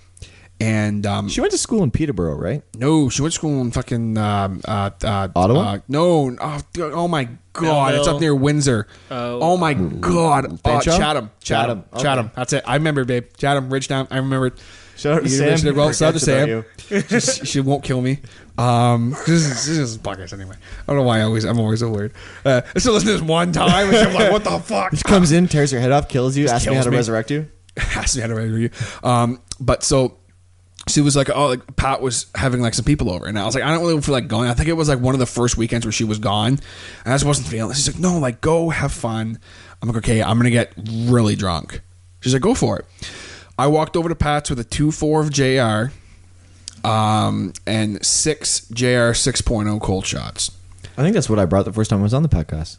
[SPEAKER 1] And
[SPEAKER 2] she went to school in Peterborough, right?
[SPEAKER 1] No, she went to school in fucking
[SPEAKER 2] Ottawa.
[SPEAKER 1] No, oh my god, it's up near Windsor. Oh my god, Chatham.
[SPEAKER 2] Okay.
[SPEAKER 1] That's it. I remember, babe. Chatham, Ridgetown. I remember.
[SPEAKER 2] Shout out to Sam.
[SPEAKER 1] Well, shout out to Sam. She won't kill me. This is a podcast anyway. I don't know why I'm always so weird. So listen to this one time, and I'm like, what the fuck?
[SPEAKER 2] She comes in, tears your head off, kills you, asks me how to resurrect you.
[SPEAKER 1] Asks me how to resurrect you. But so. She was like, Pat was having like some people over, and I was like, I don't really feel like going. I think it was like one of the first weekends where she was gone, and I just wasn't feeling it. She's like, no, like go have fun. I'm like, okay, I'm gonna get really drunk. She's like, go for it. I walked over to Pat's with a 2-4 of JR, and 6 JR 6.0 cold shots.
[SPEAKER 2] I think that's what I brought the first time I was on the podcast.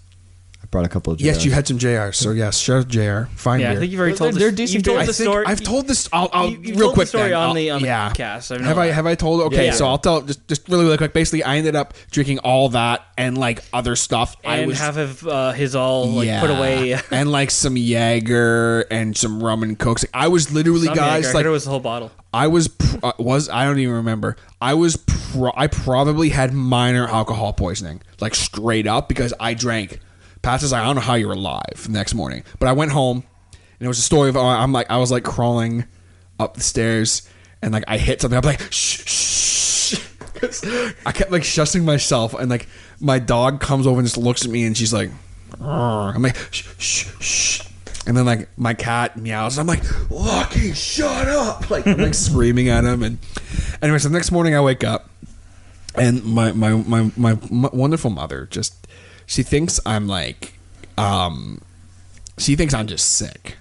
[SPEAKER 2] I brought a couple of JRs.
[SPEAKER 1] Yes, you had some JRs. So yes, shout out JR. Fine beer.
[SPEAKER 3] I think you've already told
[SPEAKER 2] They're
[SPEAKER 3] this.
[SPEAKER 2] decent
[SPEAKER 3] You've told
[SPEAKER 2] beers.
[SPEAKER 3] the story.
[SPEAKER 1] I've told this. I'll
[SPEAKER 3] You
[SPEAKER 1] real
[SPEAKER 3] told
[SPEAKER 1] quick
[SPEAKER 3] the story
[SPEAKER 1] then.
[SPEAKER 3] on the
[SPEAKER 1] yeah.
[SPEAKER 3] cast.
[SPEAKER 1] Have I told? Okay,
[SPEAKER 3] Yeah.
[SPEAKER 1] so I'll tell just really quick. Basically, I ended up drinking all that and like other stuff.
[SPEAKER 3] And half of his all put away.
[SPEAKER 1] and like some Jaeger and some rum and cokes. I was literally
[SPEAKER 3] Some
[SPEAKER 1] guys
[SPEAKER 3] Jaeger. I
[SPEAKER 1] like
[SPEAKER 3] heard it was the whole bottle.
[SPEAKER 1] I I don't even remember. I probably had minor alcohol poisoning, like straight up, because I drank. Pat says, I don't know how you're alive the next morning. But I went home, and it was a story of I was like crawling up the stairs, and like I hit something. I'm like, shh, shh. I kept like shushing myself, and like my dog comes over and just looks at me, and she's like, "Arr." I'm like, shh, shh, shh. And then like my cat meows. I'm like, Lucky, shut up! Like I'm like screaming at him. And anyway, so the next morning I wake up, and my wonderful mother she thinks I'm like, she thinks I'm just sick.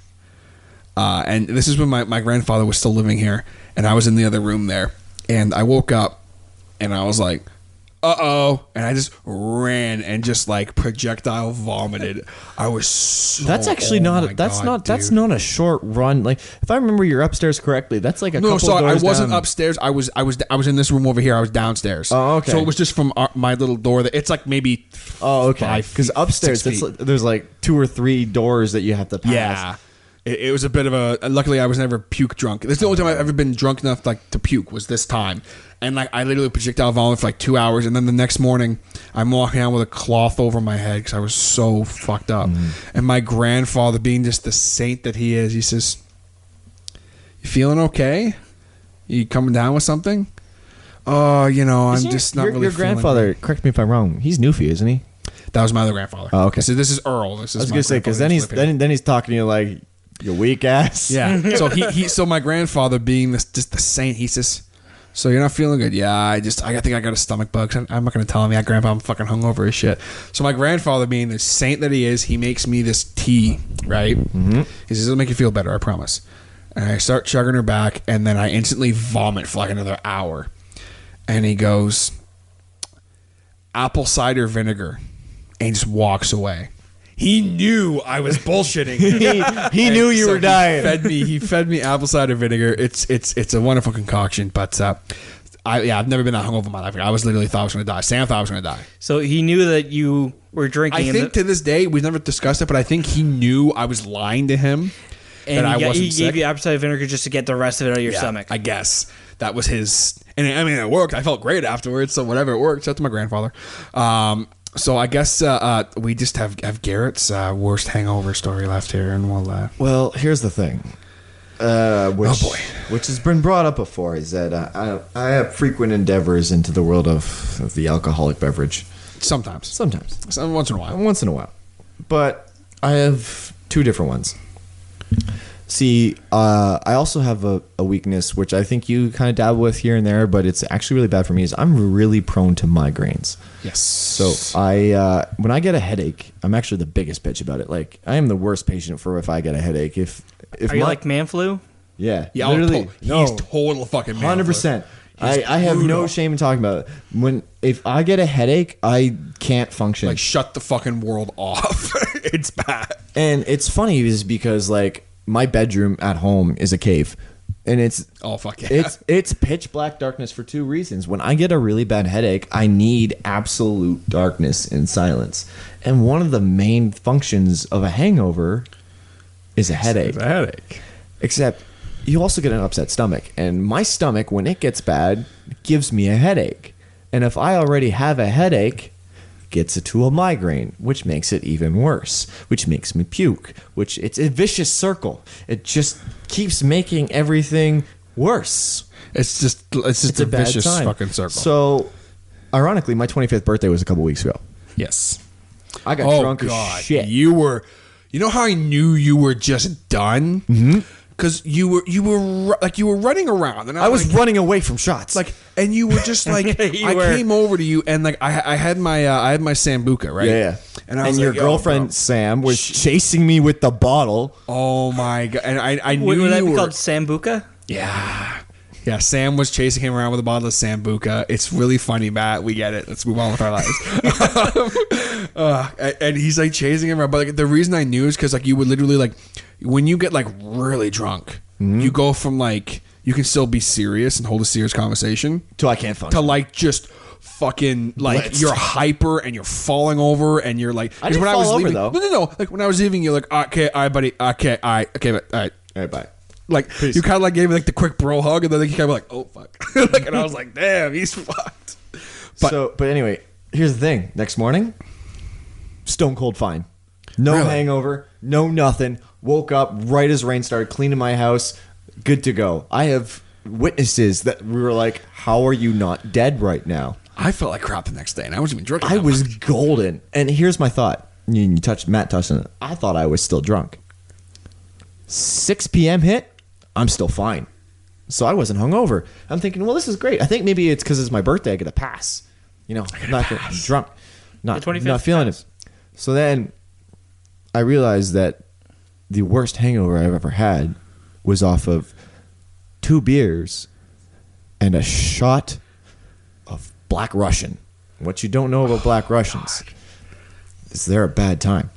[SPEAKER 1] And this is when my grandfather was still living here, and I was in the other room there, and I woke up, and I was like, uh-oh, and I just ran and just like projectile vomited. I was so,
[SPEAKER 2] That's actually that's not a short run. Like if I remember your upstairs correctly, that's like a couple
[SPEAKER 1] sorry,
[SPEAKER 2] doors
[SPEAKER 1] I wasn't
[SPEAKER 2] down.
[SPEAKER 1] upstairs. I was in this room over here. I was downstairs.
[SPEAKER 2] Oh, okay.
[SPEAKER 1] So it was just from my little door. It's like maybe
[SPEAKER 2] okay.
[SPEAKER 1] 5
[SPEAKER 2] Because
[SPEAKER 1] feet,
[SPEAKER 2] upstairs,
[SPEAKER 1] 6 feet.
[SPEAKER 2] there's like 2 or 3 doors that you have to pass.
[SPEAKER 1] Yeah. It was a bit of a. Luckily, I was never puke drunk. That's the only time I've ever been drunk enough to puke was this time, and like I literally projectile vomit for like 2 hours, and then the next morning I'm walking out with a cloth over my head because I was so fucked up. And my grandfather, being just the saint that he is, he says, "You feeling okay? You coming down with something?" Oh, I'm just not really.
[SPEAKER 2] Your grandfather.
[SPEAKER 1] feeling
[SPEAKER 2] Correct me if I'm wrong. He's Newfie, isn't he?
[SPEAKER 1] That was my other grandfather.
[SPEAKER 2] Oh, okay.
[SPEAKER 1] So this is Earl. This is
[SPEAKER 2] I was
[SPEAKER 1] my
[SPEAKER 2] gonna say because
[SPEAKER 1] grandfather
[SPEAKER 2] then
[SPEAKER 1] who's living here.
[SPEAKER 2] he's talking to you like you weak ass.
[SPEAKER 1] Yeah. So my grandfather, being just the saint, he says, "So you're not feeling good?" "Yeah, I think I got a stomach bug." I'm not gonna tell him. "Yeah, Grandpa, I'm fucking hungover as shit." So my grandfather, being the saint that he is, he makes me this tea, right? Mm-hmm. He says, "It'll make you feel better, I promise." And I start chugging her back, and then I instantly vomit for like another hour. And he goes, "Apple cider vinegar," and just walks away. He knew I was bullshitting.
[SPEAKER 2] he knew you were dying.
[SPEAKER 1] He fed me apple cider vinegar. It's a wonderful concoction, but I've never been that hungover in my life. I was literally thought I was going to die. Sam thought I was going to die.
[SPEAKER 3] So he knew that you were drinking.
[SPEAKER 1] I think to this day we've never discussed it, but I think he knew I was lying to him.
[SPEAKER 3] and
[SPEAKER 1] that
[SPEAKER 3] he
[SPEAKER 1] wasn't
[SPEAKER 3] gave
[SPEAKER 1] sick.
[SPEAKER 3] you apple cider vinegar just to get the rest of it out of your stomach.
[SPEAKER 1] I guess that was his. And I mean, it worked. I felt great afterwards. So whatever, it worked. Shout out to my grandfather. So I guess we just have Garrett's worst hangover story left here, and we'll.
[SPEAKER 2] Well, here's the thing. Which has been brought up before is that I have frequent endeavors into the world of the alcoholic beverage.
[SPEAKER 1] Sometimes, once in a while. But I have 2 different ones. See, I also have a weakness, which I think you kind of dabble with here and there, but it's actually really bad for me, is I'm really prone to migraines. Yes.
[SPEAKER 2] So when I get a headache, I'm actually the biggest bitch about it. Like, I am the worst patient for if I get a headache. If
[SPEAKER 3] Are you like man flu?
[SPEAKER 2] Yeah.
[SPEAKER 1] Yeah,
[SPEAKER 2] literally.
[SPEAKER 1] he's total fucking man.
[SPEAKER 2] 100%. I have no shame in talking about it. If I get a headache, I can't function.
[SPEAKER 1] Like, shut the fucking world off. It's bad.
[SPEAKER 2] And it's funny is because like my bedroom at home is a cave, and it's
[SPEAKER 1] fuck yeah.
[SPEAKER 2] It's pitch black darkness for 2 reasons. When I get a really bad headache, I need absolute darkness and silence. And one of the main functions of a hangover is a headache.
[SPEAKER 1] It's a headache.
[SPEAKER 2] Except you also get an upset stomach, and my stomach, when it gets bad, gives me a headache. And if I already have a headache, gets it to a migraine, which makes it even worse, which makes me puke, which it's a vicious circle. It just keeps making everything worse.
[SPEAKER 1] It's just a
[SPEAKER 2] bad
[SPEAKER 1] vicious
[SPEAKER 2] time.
[SPEAKER 1] fucking circle.
[SPEAKER 2] So, ironically, my 25th birthday was a couple weeks ago.
[SPEAKER 1] Yes.
[SPEAKER 2] I got drunk as shit.
[SPEAKER 1] You know how I knew you were just done? Mm-hmm. Because you were running around, and
[SPEAKER 2] I was running away from shots.
[SPEAKER 1] And you were just like, came over to you, and like I had my Sambuca, right?
[SPEAKER 2] Yeah.
[SPEAKER 1] And I was
[SPEAKER 2] your
[SPEAKER 1] like, yo,
[SPEAKER 2] girlfriend
[SPEAKER 1] bro.
[SPEAKER 2] Sam was chasing me with the bottle.
[SPEAKER 1] Oh my god! And I knew
[SPEAKER 3] Would that
[SPEAKER 1] you
[SPEAKER 3] be
[SPEAKER 1] were
[SPEAKER 3] called Sambuca?
[SPEAKER 1] Yeah. Yeah, Sam was chasing him around with a bottle of Sambuca. It's really funny, Matt. We get it. Let's move on with our lives. And he's like chasing him around. But like the reason I knew is because like you would literally like when you get like really drunk, you go from like you can still be serious and hold a serious conversation
[SPEAKER 2] Till I can't function.
[SPEAKER 1] to like just fucking like
[SPEAKER 2] Blitzed.
[SPEAKER 1] you're hyper and you're falling over and you're like.
[SPEAKER 2] I didn't
[SPEAKER 1] when
[SPEAKER 2] fall
[SPEAKER 1] I was
[SPEAKER 2] over,
[SPEAKER 1] leaving,
[SPEAKER 2] though.
[SPEAKER 1] No. Like when I was leaving, you're like, okay, all right, buddy, okay, all right, okay, all right.
[SPEAKER 2] All right, bye.
[SPEAKER 1] Like
[SPEAKER 2] Peace.
[SPEAKER 1] you kind of like gave me like the quick bro hug, and then like, you kind of like, oh fuck, like, and I was like, damn, he's fucked.
[SPEAKER 2] But anyway, here's the thing. Next morning, stone cold fine. No
[SPEAKER 1] Really?
[SPEAKER 2] hangover, no nothing. Woke up right as rain started, cleaning my house, good to go. I have witnesses that we were like, how are you not dead right now?
[SPEAKER 1] I felt like crap the next day, and I wasn't even drinking.
[SPEAKER 2] I
[SPEAKER 1] that
[SPEAKER 2] was
[SPEAKER 1] much.
[SPEAKER 2] golden. And here's my thought. Matt touched on it. I thought I was still drunk. 6 p.m. hit, I'm still fine. So I wasn't hungover. I'm thinking, well, this is great. I think maybe it's because it's my birthday. I get a pass. I'm not drunk. Not
[SPEAKER 3] The 25th
[SPEAKER 2] feeling
[SPEAKER 3] pass.
[SPEAKER 2] it. So then I realized that the worst hangover I've ever had was off of 2 beers and a shot of Black Russian. What you don't know about Black Russians is they're a bad time.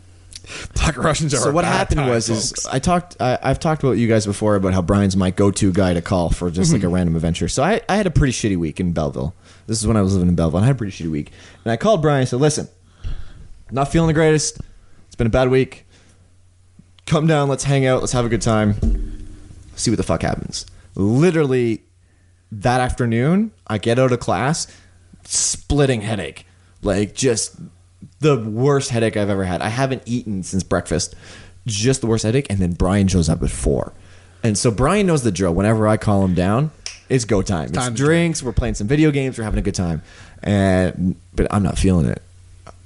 [SPEAKER 1] Black Russians are.
[SPEAKER 2] So
[SPEAKER 1] a
[SPEAKER 2] what
[SPEAKER 1] bad
[SPEAKER 2] happened
[SPEAKER 1] time,
[SPEAKER 2] was
[SPEAKER 1] folks.
[SPEAKER 2] I've talked about you guys before about how Brian's my go-to guy to call for just like a random adventure. So I had a pretty shitty week in Belleville. This is when I was living in Belleville. And I had a pretty shitty week. And I called Brian and said, listen, not feeling the greatest. It's been a bad week. Come down. Let's hang out. Let's have a good time. See what the fuck happens. Literally that afternoon, I get out of class, splitting headache. Like just the worst headache I've ever had. I haven't eaten since breakfast. Just the worst headache. And then Brian shows up at 4. And so Brian knows the drill. Whenever I call him down, it's go time. It's
[SPEAKER 1] Time to
[SPEAKER 2] drinks. We're playing some video games. We're having a good time. But I'm not feeling it.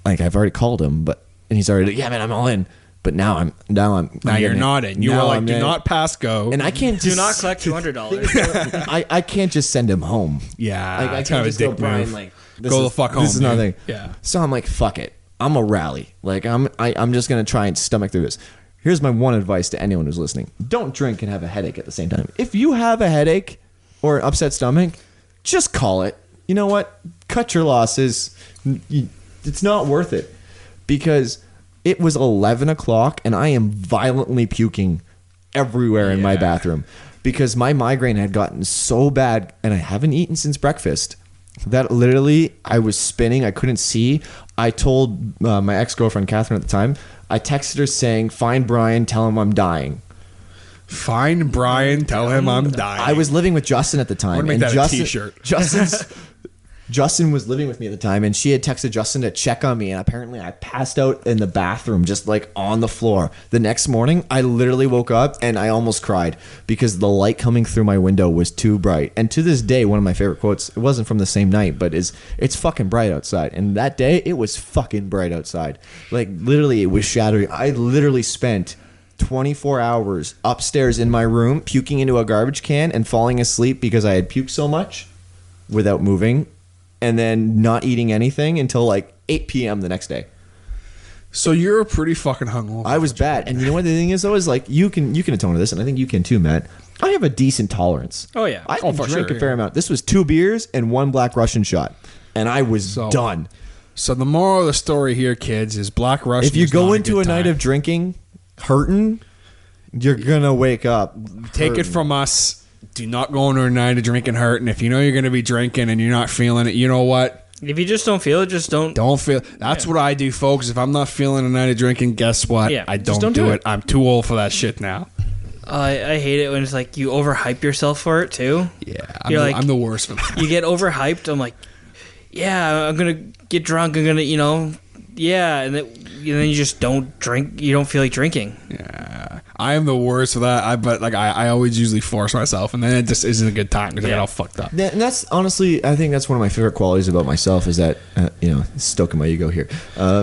[SPEAKER 2] Like I've already called him, and he's already, yeah, man, I'm all in. But now I'm
[SPEAKER 1] now you're
[SPEAKER 2] getting
[SPEAKER 1] not
[SPEAKER 2] it.
[SPEAKER 1] in. You were
[SPEAKER 2] Now
[SPEAKER 1] like,
[SPEAKER 2] I'm
[SPEAKER 1] do
[SPEAKER 2] in.
[SPEAKER 1] not pass go.
[SPEAKER 2] And I can't
[SPEAKER 3] Do
[SPEAKER 2] just,
[SPEAKER 3] not collect $200.
[SPEAKER 2] I can't just send him home.
[SPEAKER 1] Yeah,
[SPEAKER 2] Like, I
[SPEAKER 1] it's
[SPEAKER 2] can't
[SPEAKER 1] kind of a
[SPEAKER 2] just go,
[SPEAKER 1] dick
[SPEAKER 2] Brian,
[SPEAKER 1] move.
[SPEAKER 2] like,
[SPEAKER 1] Go the fuck home.
[SPEAKER 2] This is nothing.
[SPEAKER 1] dude. Yeah.
[SPEAKER 2] So I'm like, fuck it. I'm a rally. Like I'm just gonna try and stomach through this. Here's my one advice to anyone who's listening: don't drink and have a headache at the same time. If you have a headache or an upset stomach, just call it. You know what? Cut your losses. It's not worth it because it was 11 o'clock and I am violently puking everywhere in my
[SPEAKER 1] Yeah.
[SPEAKER 2] bathroom because my migraine had gotten so bad and I haven't eaten since breakfast that literally I was spinning. I couldn't see. I told my ex-girlfriend Catherine at the time, I texted her saying, find Brian, tell him I'm dying.
[SPEAKER 1] Find Brian, tell him I'm dying.
[SPEAKER 2] I was living with Justin at the time.
[SPEAKER 1] I'm gonna make that a
[SPEAKER 2] Justin,
[SPEAKER 1] t-shirt.
[SPEAKER 2] Justin was living with me at the time, and she had texted Justin to check on me, and apparently I passed out in the bathroom, just like on the floor. The next morning, I literally woke up and I almost cried because the light coming through my window was too bright. And to this day, one of my favorite quotes, it wasn't from the same night, but it's fucking bright outside. And that day, it was fucking bright outside. Like literally, it was shattering. I literally spent 24 hours upstairs in my room puking into a garbage can and falling asleep because I had puked so much without moving, and then not eating anything until like 8 p.m. the next day.
[SPEAKER 1] So you're pretty fucking hungover.
[SPEAKER 2] I was bad. And you know what the thing is though, is like you can atone to this, and I think you can too, Matt. I have a decent tolerance.
[SPEAKER 3] Oh, yeah.
[SPEAKER 2] I can
[SPEAKER 1] for
[SPEAKER 2] drink
[SPEAKER 1] sure,
[SPEAKER 2] a fair
[SPEAKER 1] yeah.
[SPEAKER 2] amount. This was 2 beers and 1 Black Russian shot, and I was done.
[SPEAKER 1] So the moral of the story here, kids, is Black Russian.
[SPEAKER 2] If you
[SPEAKER 1] is
[SPEAKER 2] go
[SPEAKER 1] not
[SPEAKER 2] into
[SPEAKER 1] good
[SPEAKER 2] a night
[SPEAKER 1] time.
[SPEAKER 2] of drinking hurting, you're gonna wake up.
[SPEAKER 1] Take it
[SPEAKER 2] hurting.
[SPEAKER 1] from us. Do not go into a night of drinking hurting. If you know you're going to be drinking and you're not feeling it, you know what?
[SPEAKER 3] If you just don't feel it, just don't.
[SPEAKER 1] Don't feel. That's what I do, folks. If I'm not feeling a night of drinking, guess what?
[SPEAKER 3] Yeah,
[SPEAKER 1] I
[SPEAKER 3] just
[SPEAKER 1] don't
[SPEAKER 3] don't
[SPEAKER 1] do
[SPEAKER 3] do
[SPEAKER 1] it.
[SPEAKER 3] it.
[SPEAKER 1] I'm too old for that shit now.
[SPEAKER 3] I hate it when it's like you overhype yourself for it too.
[SPEAKER 1] Yeah,
[SPEAKER 3] I'm
[SPEAKER 1] the worst for that.
[SPEAKER 3] You get overhyped. I'm like, yeah, I'm gonna get drunk. I'm gonna, yeah, and then you just don't drink. You don't feel like drinking.
[SPEAKER 1] Yeah, I am the worst for that. But I always usually force myself, and then it just isn't a good time because I get all fucked up.
[SPEAKER 2] And that's honestly, I think that's one of my favorite qualities about myself is that, stoking my ego here,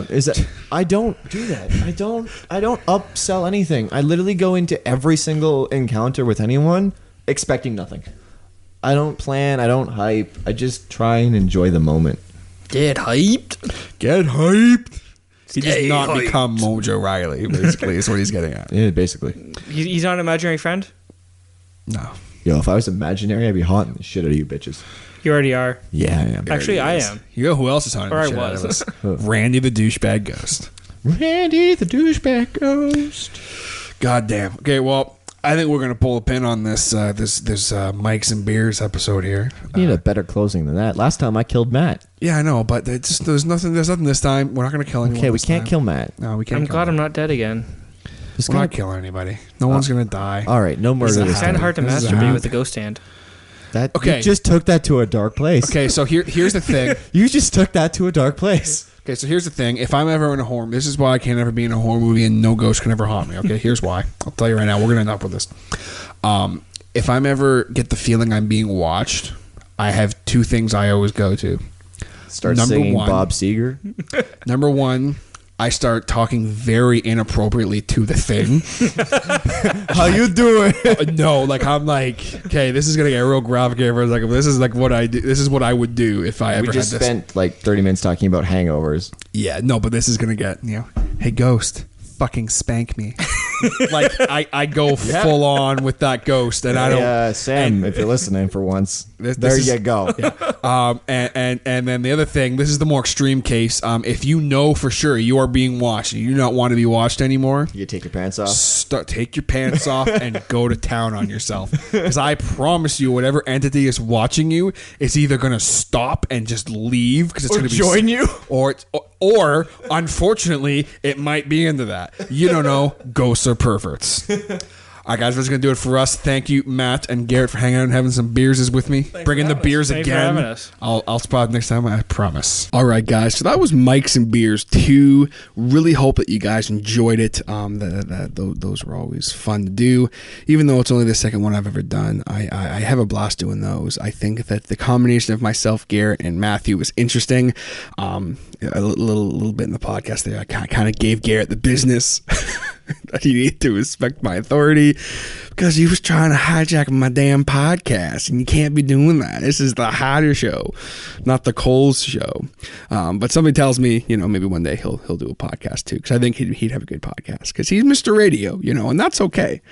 [SPEAKER 2] is that I don't do that. I don't upsell anything. I literally go into every single encounter with anyone expecting nothing. I don't plan. I don't hype. I just try and enjoy the moment.
[SPEAKER 3] Get hyped.
[SPEAKER 1] Get hyped. He does
[SPEAKER 3] Stay
[SPEAKER 1] not
[SPEAKER 3] hyped.
[SPEAKER 1] become Mojo Riley. Basically, is what he's getting at.
[SPEAKER 2] Yeah, basically.
[SPEAKER 3] He's not an imaginary friend.
[SPEAKER 1] No.
[SPEAKER 2] Yo, if I was imaginary, I'd be haunting the shit out of you bitches.
[SPEAKER 3] You already are.
[SPEAKER 2] Yeah, I am.
[SPEAKER 3] Actually, I am.
[SPEAKER 1] You know who else is haunting
[SPEAKER 3] Or
[SPEAKER 1] the
[SPEAKER 3] I
[SPEAKER 1] shit out of
[SPEAKER 3] was.
[SPEAKER 1] us? Randy the douchebag ghost.
[SPEAKER 2] Randy the douchebag ghost.
[SPEAKER 1] God damn. Okay, well, I think we're gonna pull a pin on this Mics and Beers episode here.
[SPEAKER 2] You need a better closing than that. Last time I killed Matt.
[SPEAKER 1] Yeah, I know, but there's nothing this time. We're not gonna kill anyone.
[SPEAKER 2] Okay, we
[SPEAKER 1] this
[SPEAKER 2] can't
[SPEAKER 1] time.
[SPEAKER 2] kill Matt.
[SPEAKER 1] No, we can't.
[SPEAKER 3] I'm
[SPEAKER 1] kill
[SPEAKER 3] glad
[SPEAKER 1] him.
[SPEAKER 3] I'm not dead again.
[SPEAKER 1] We're not killing anybody. No one's gonna die.
[SPEAKER 2] All right, no murder
[SPEAKER 1] This
[SPEAKER 2] this
[SPEAKER 1] is
[SPEAKER 3] It's kind
[SPEAKER 2] time.
[SPEAKER 3] of hard to
[SPEAKER 1] This is a
[SPEAKER 3] masturbate
[SPEAKER 1] hap.
[SPEAKER 3] with the ghost hand.
[SPEAKER 2] That
[SPEAKER 1] Okay.
[SPEAKER 2] You just took that to a dark place.
[SPEAKER 1] Okay, so here's the thing.
[SPEAKER 2] You just took that to a dark place.
[SPEAKER 1] Okay, so here's the thing. If I'm ever in a horror, this is why I can't ever be in a horror movie and no ghost can ever haunt me. Okay, here's why. I'll tell you right now. We're gonna end up with this. If I'm ever get the feeling I'm being watched, I have two things I always go to.
[SPEAKER 2] Start
[SPEAKER 1] Number
[SPEAKER 2] singing
[SPEAKER 1] one.
[SPEAKER 2] Bob Seger.
[SPEAKER 1] Number one, I start talking very inappropriately to the thing.
[SPEAKER 2] How you doing?
[SPEAKER 1] No, like I'm like, okay, this is gonna get real graphic here for a second. This is like what I do. This is what I would do if I ever
[SPEAKER 2] We just
[SPEAKER 1] had this.
[SPEAKER 2] spent like 30 minutes talking about hangovers.
[SPEAKER 1] Yeah, no, but this is gonna get hey ghost, fucking spank me. Like I go full on with that ghost, and I don't.
[SPEAKER 2] Sam, if you're listening for once,
[SPEAKER 1] This
[SPEAKER 2] there
[SPEAKER 1] is-
[SPEAKER 2] you go.
[SPEAKER 1] And then the other thing, this is the more extreme case. If you know for sure you are being watched and you do not want to be watched anymore,
[SPEAKER 2] You take your pants off.
[SPEAKER 1] take your pants off and go to town on yourself. Because I promise you, whatever entity is watching you is either going to stop and just leave because it's
[SPEAKER 2] Or
[SPEAKER 1] going to be
[SPEAKER 2] join you.
[SPEAKER 1] or unfortunately, it might be into that. You don't know. Ghosts are perverts. All right, guys, that's going to do it for us. Thank you, Matt and Garrett, for hanging out and having some beers with me. Bringing the beers
[SPEAKER 3] Thanks for
[SPEAKER 1] again.
[SPEAKER 3] having us.
[SPEAKER 1] I'll spot next time, I promise. All right, guys. So that was Mics and Beers 2. Really hope that you guys enjoyed it. Those were always fun to do. Even though it's only the second one I've ever done, I have a blast doing those. I think that the combination of myself, Garrett, and Matthew was interesting. A little bit in the podcast there, I kind of gave Garrett the business. That he needed to respect my authority because he was trying to hijack my damn podcast, and you can't be doing that. This is the Hotter Show, not the Coles Show. But somebody tells me, maybe one day he'll do a podcast too, because I think he'd have a good podcast because he's Mr. Radio, and that's okay.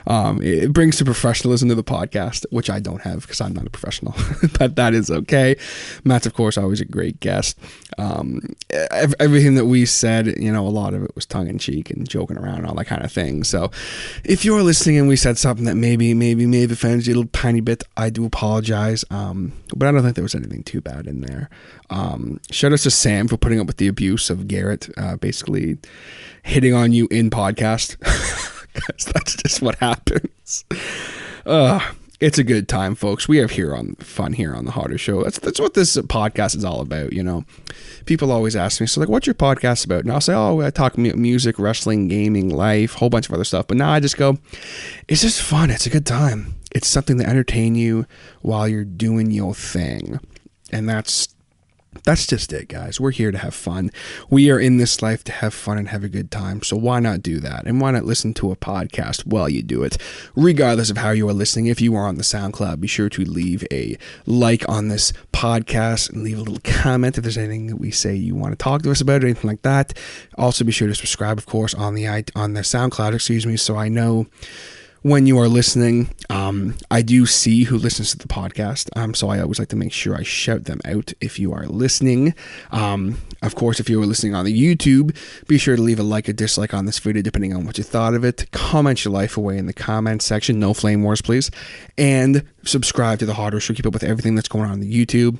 [SPEAKER 1] It brings some professionalism to the podcast, which I don't have because I'm not a professional, but that is okay. Matt's, of course, always a great guest. Everything that we said, a lot of it was tongue in cheek and joking around and all that kind of thing. So if you're listening and we said something that maybe offends you a little tiny bit, I do apologize. But I don't think there was anything too bad in there. Shout out to Sam for putting up with the abuse of Garrett, basically hitting on you in podcast. Because that's just what happens. It's a good time, folks. We have fun here on the Hotter Show. That's what this podcast is all about, People always ask me, so what's your podcast about? And I'll say, I talk music, wrestling, gaming, life, whole bunch of other stuff. But now I just go, it's just fun. It's a good time. It's something to entertain you while you're doing your thing. And that's just it, guys. We're here to have fun. We are in this life to have fun and have a good time. So why not do that? And why not listen to a podcast while you do it? Regardless of how you are listening, if you are on the SoundCloud, be sure to leave a like on this podcast and leave a little comment if there's anything that we say you want to talk to us about or anything like that. Also, be sure to subscribe, of course, on the SoundCloud, so I know when you are listening. I do see who listens to the podcast, so I always like to make sure I shout them out if you are listening. Of course, if you are listening on the YouTube, be sure to leave a like or dislike on this video depending on what you thought of it. Comment your life away in the comment section. No flame wars, please. And subscribe to the Hotter Show. Keep up with everything that's going on the YouTube.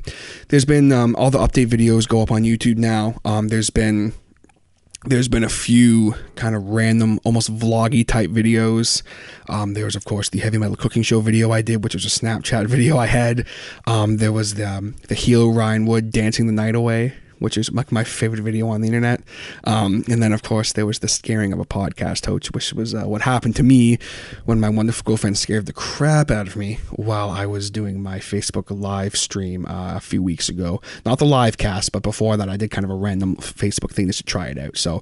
[SPEAKER 1] There's been all the update videos go up on YouTube now. There's been a few kind of random, almost vloggy type videos. There was, of course, the heavy metal cooking show video I did, which was a Snapchat video I had. There was the Hilo Ryan Wood dancing the night away, which is like my favorite video on the internet. And then, of course, there was the scaring of a podcast host, which was what happened to me when my wonderful girlfriend scared the crap out of me while I was doing my Facebook live stream a few weeks ago. Not the live cast, but before that, I did kind of a random Facebook thing just to try it out. So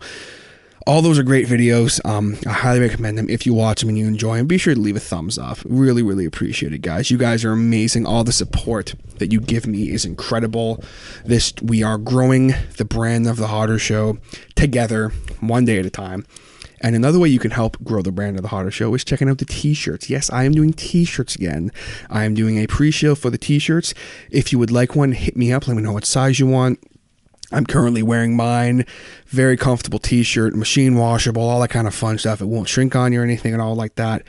[SPEAKER 1] all those are great videos. I highly recommend them. If you watch them and you enjoy them, be sure to leave a thumbs up. Really, really appreciate it, guys. You guys are amazing. All the support that you give me is incredible. We are growing the brand of the Hotter Show together, one day at a time. And another way you can help grow the brand of the Harder Show is checking out the t-shirts. Yes, I am doing t-shirts again. I am doing a pre-show for the t-shirts. If you would like one, hit me up. Let me know what size you want. I'm currently wearing mine. Very comfortable t-shirt, machine washable, all that kind of fun stuff. It won't shrink on you or anything at all like that.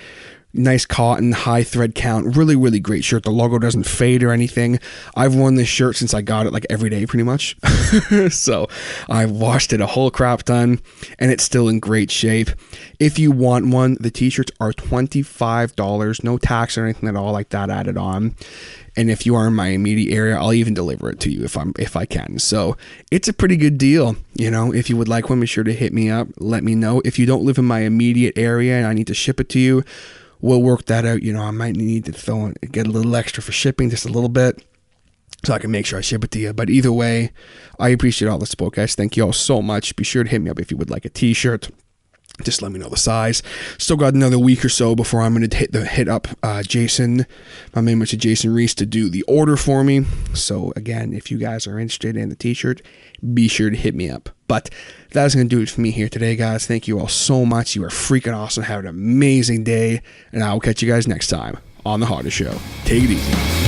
[SPEAKER 1] Nice cotton, high thread count, really, really great shirt. The logo doesn't fade or anything. I've worn this shirt since I got it like every day pretty much. So I've washed it a whole crap ton and it's still in great shape. If you want one, the t-shirts are $25, no tax or anything at all like that added on. And if you are in my immediate area, I'll even deliver it to you if I can. So it's a pretty good deal. You know, if you would like one, be sure to hit me up. Let me know. If you don't live in my immediate area and I need to ship it to you, we'll work that out. You know, I might need to get a little extra for shipping, just a little bit, so I can make sure I ship it to you. But either way, I appreciate all the support, guys. Thank you all so much. Be sure to hit me up if you would like a t-shirt. Just let me know the size. Still got another week or so before I'm going to hit up Jason, my man, Mr. Jason Reese, to do the order for me. So again, if you guys are interested in the t-shirt, be sure to hit me up. But that's going to do it for me here today, guys. Thank you all so much. You are freaking awesome. Have an amazing day, and I will catch you guys next time on The Harder Show. Take it easy.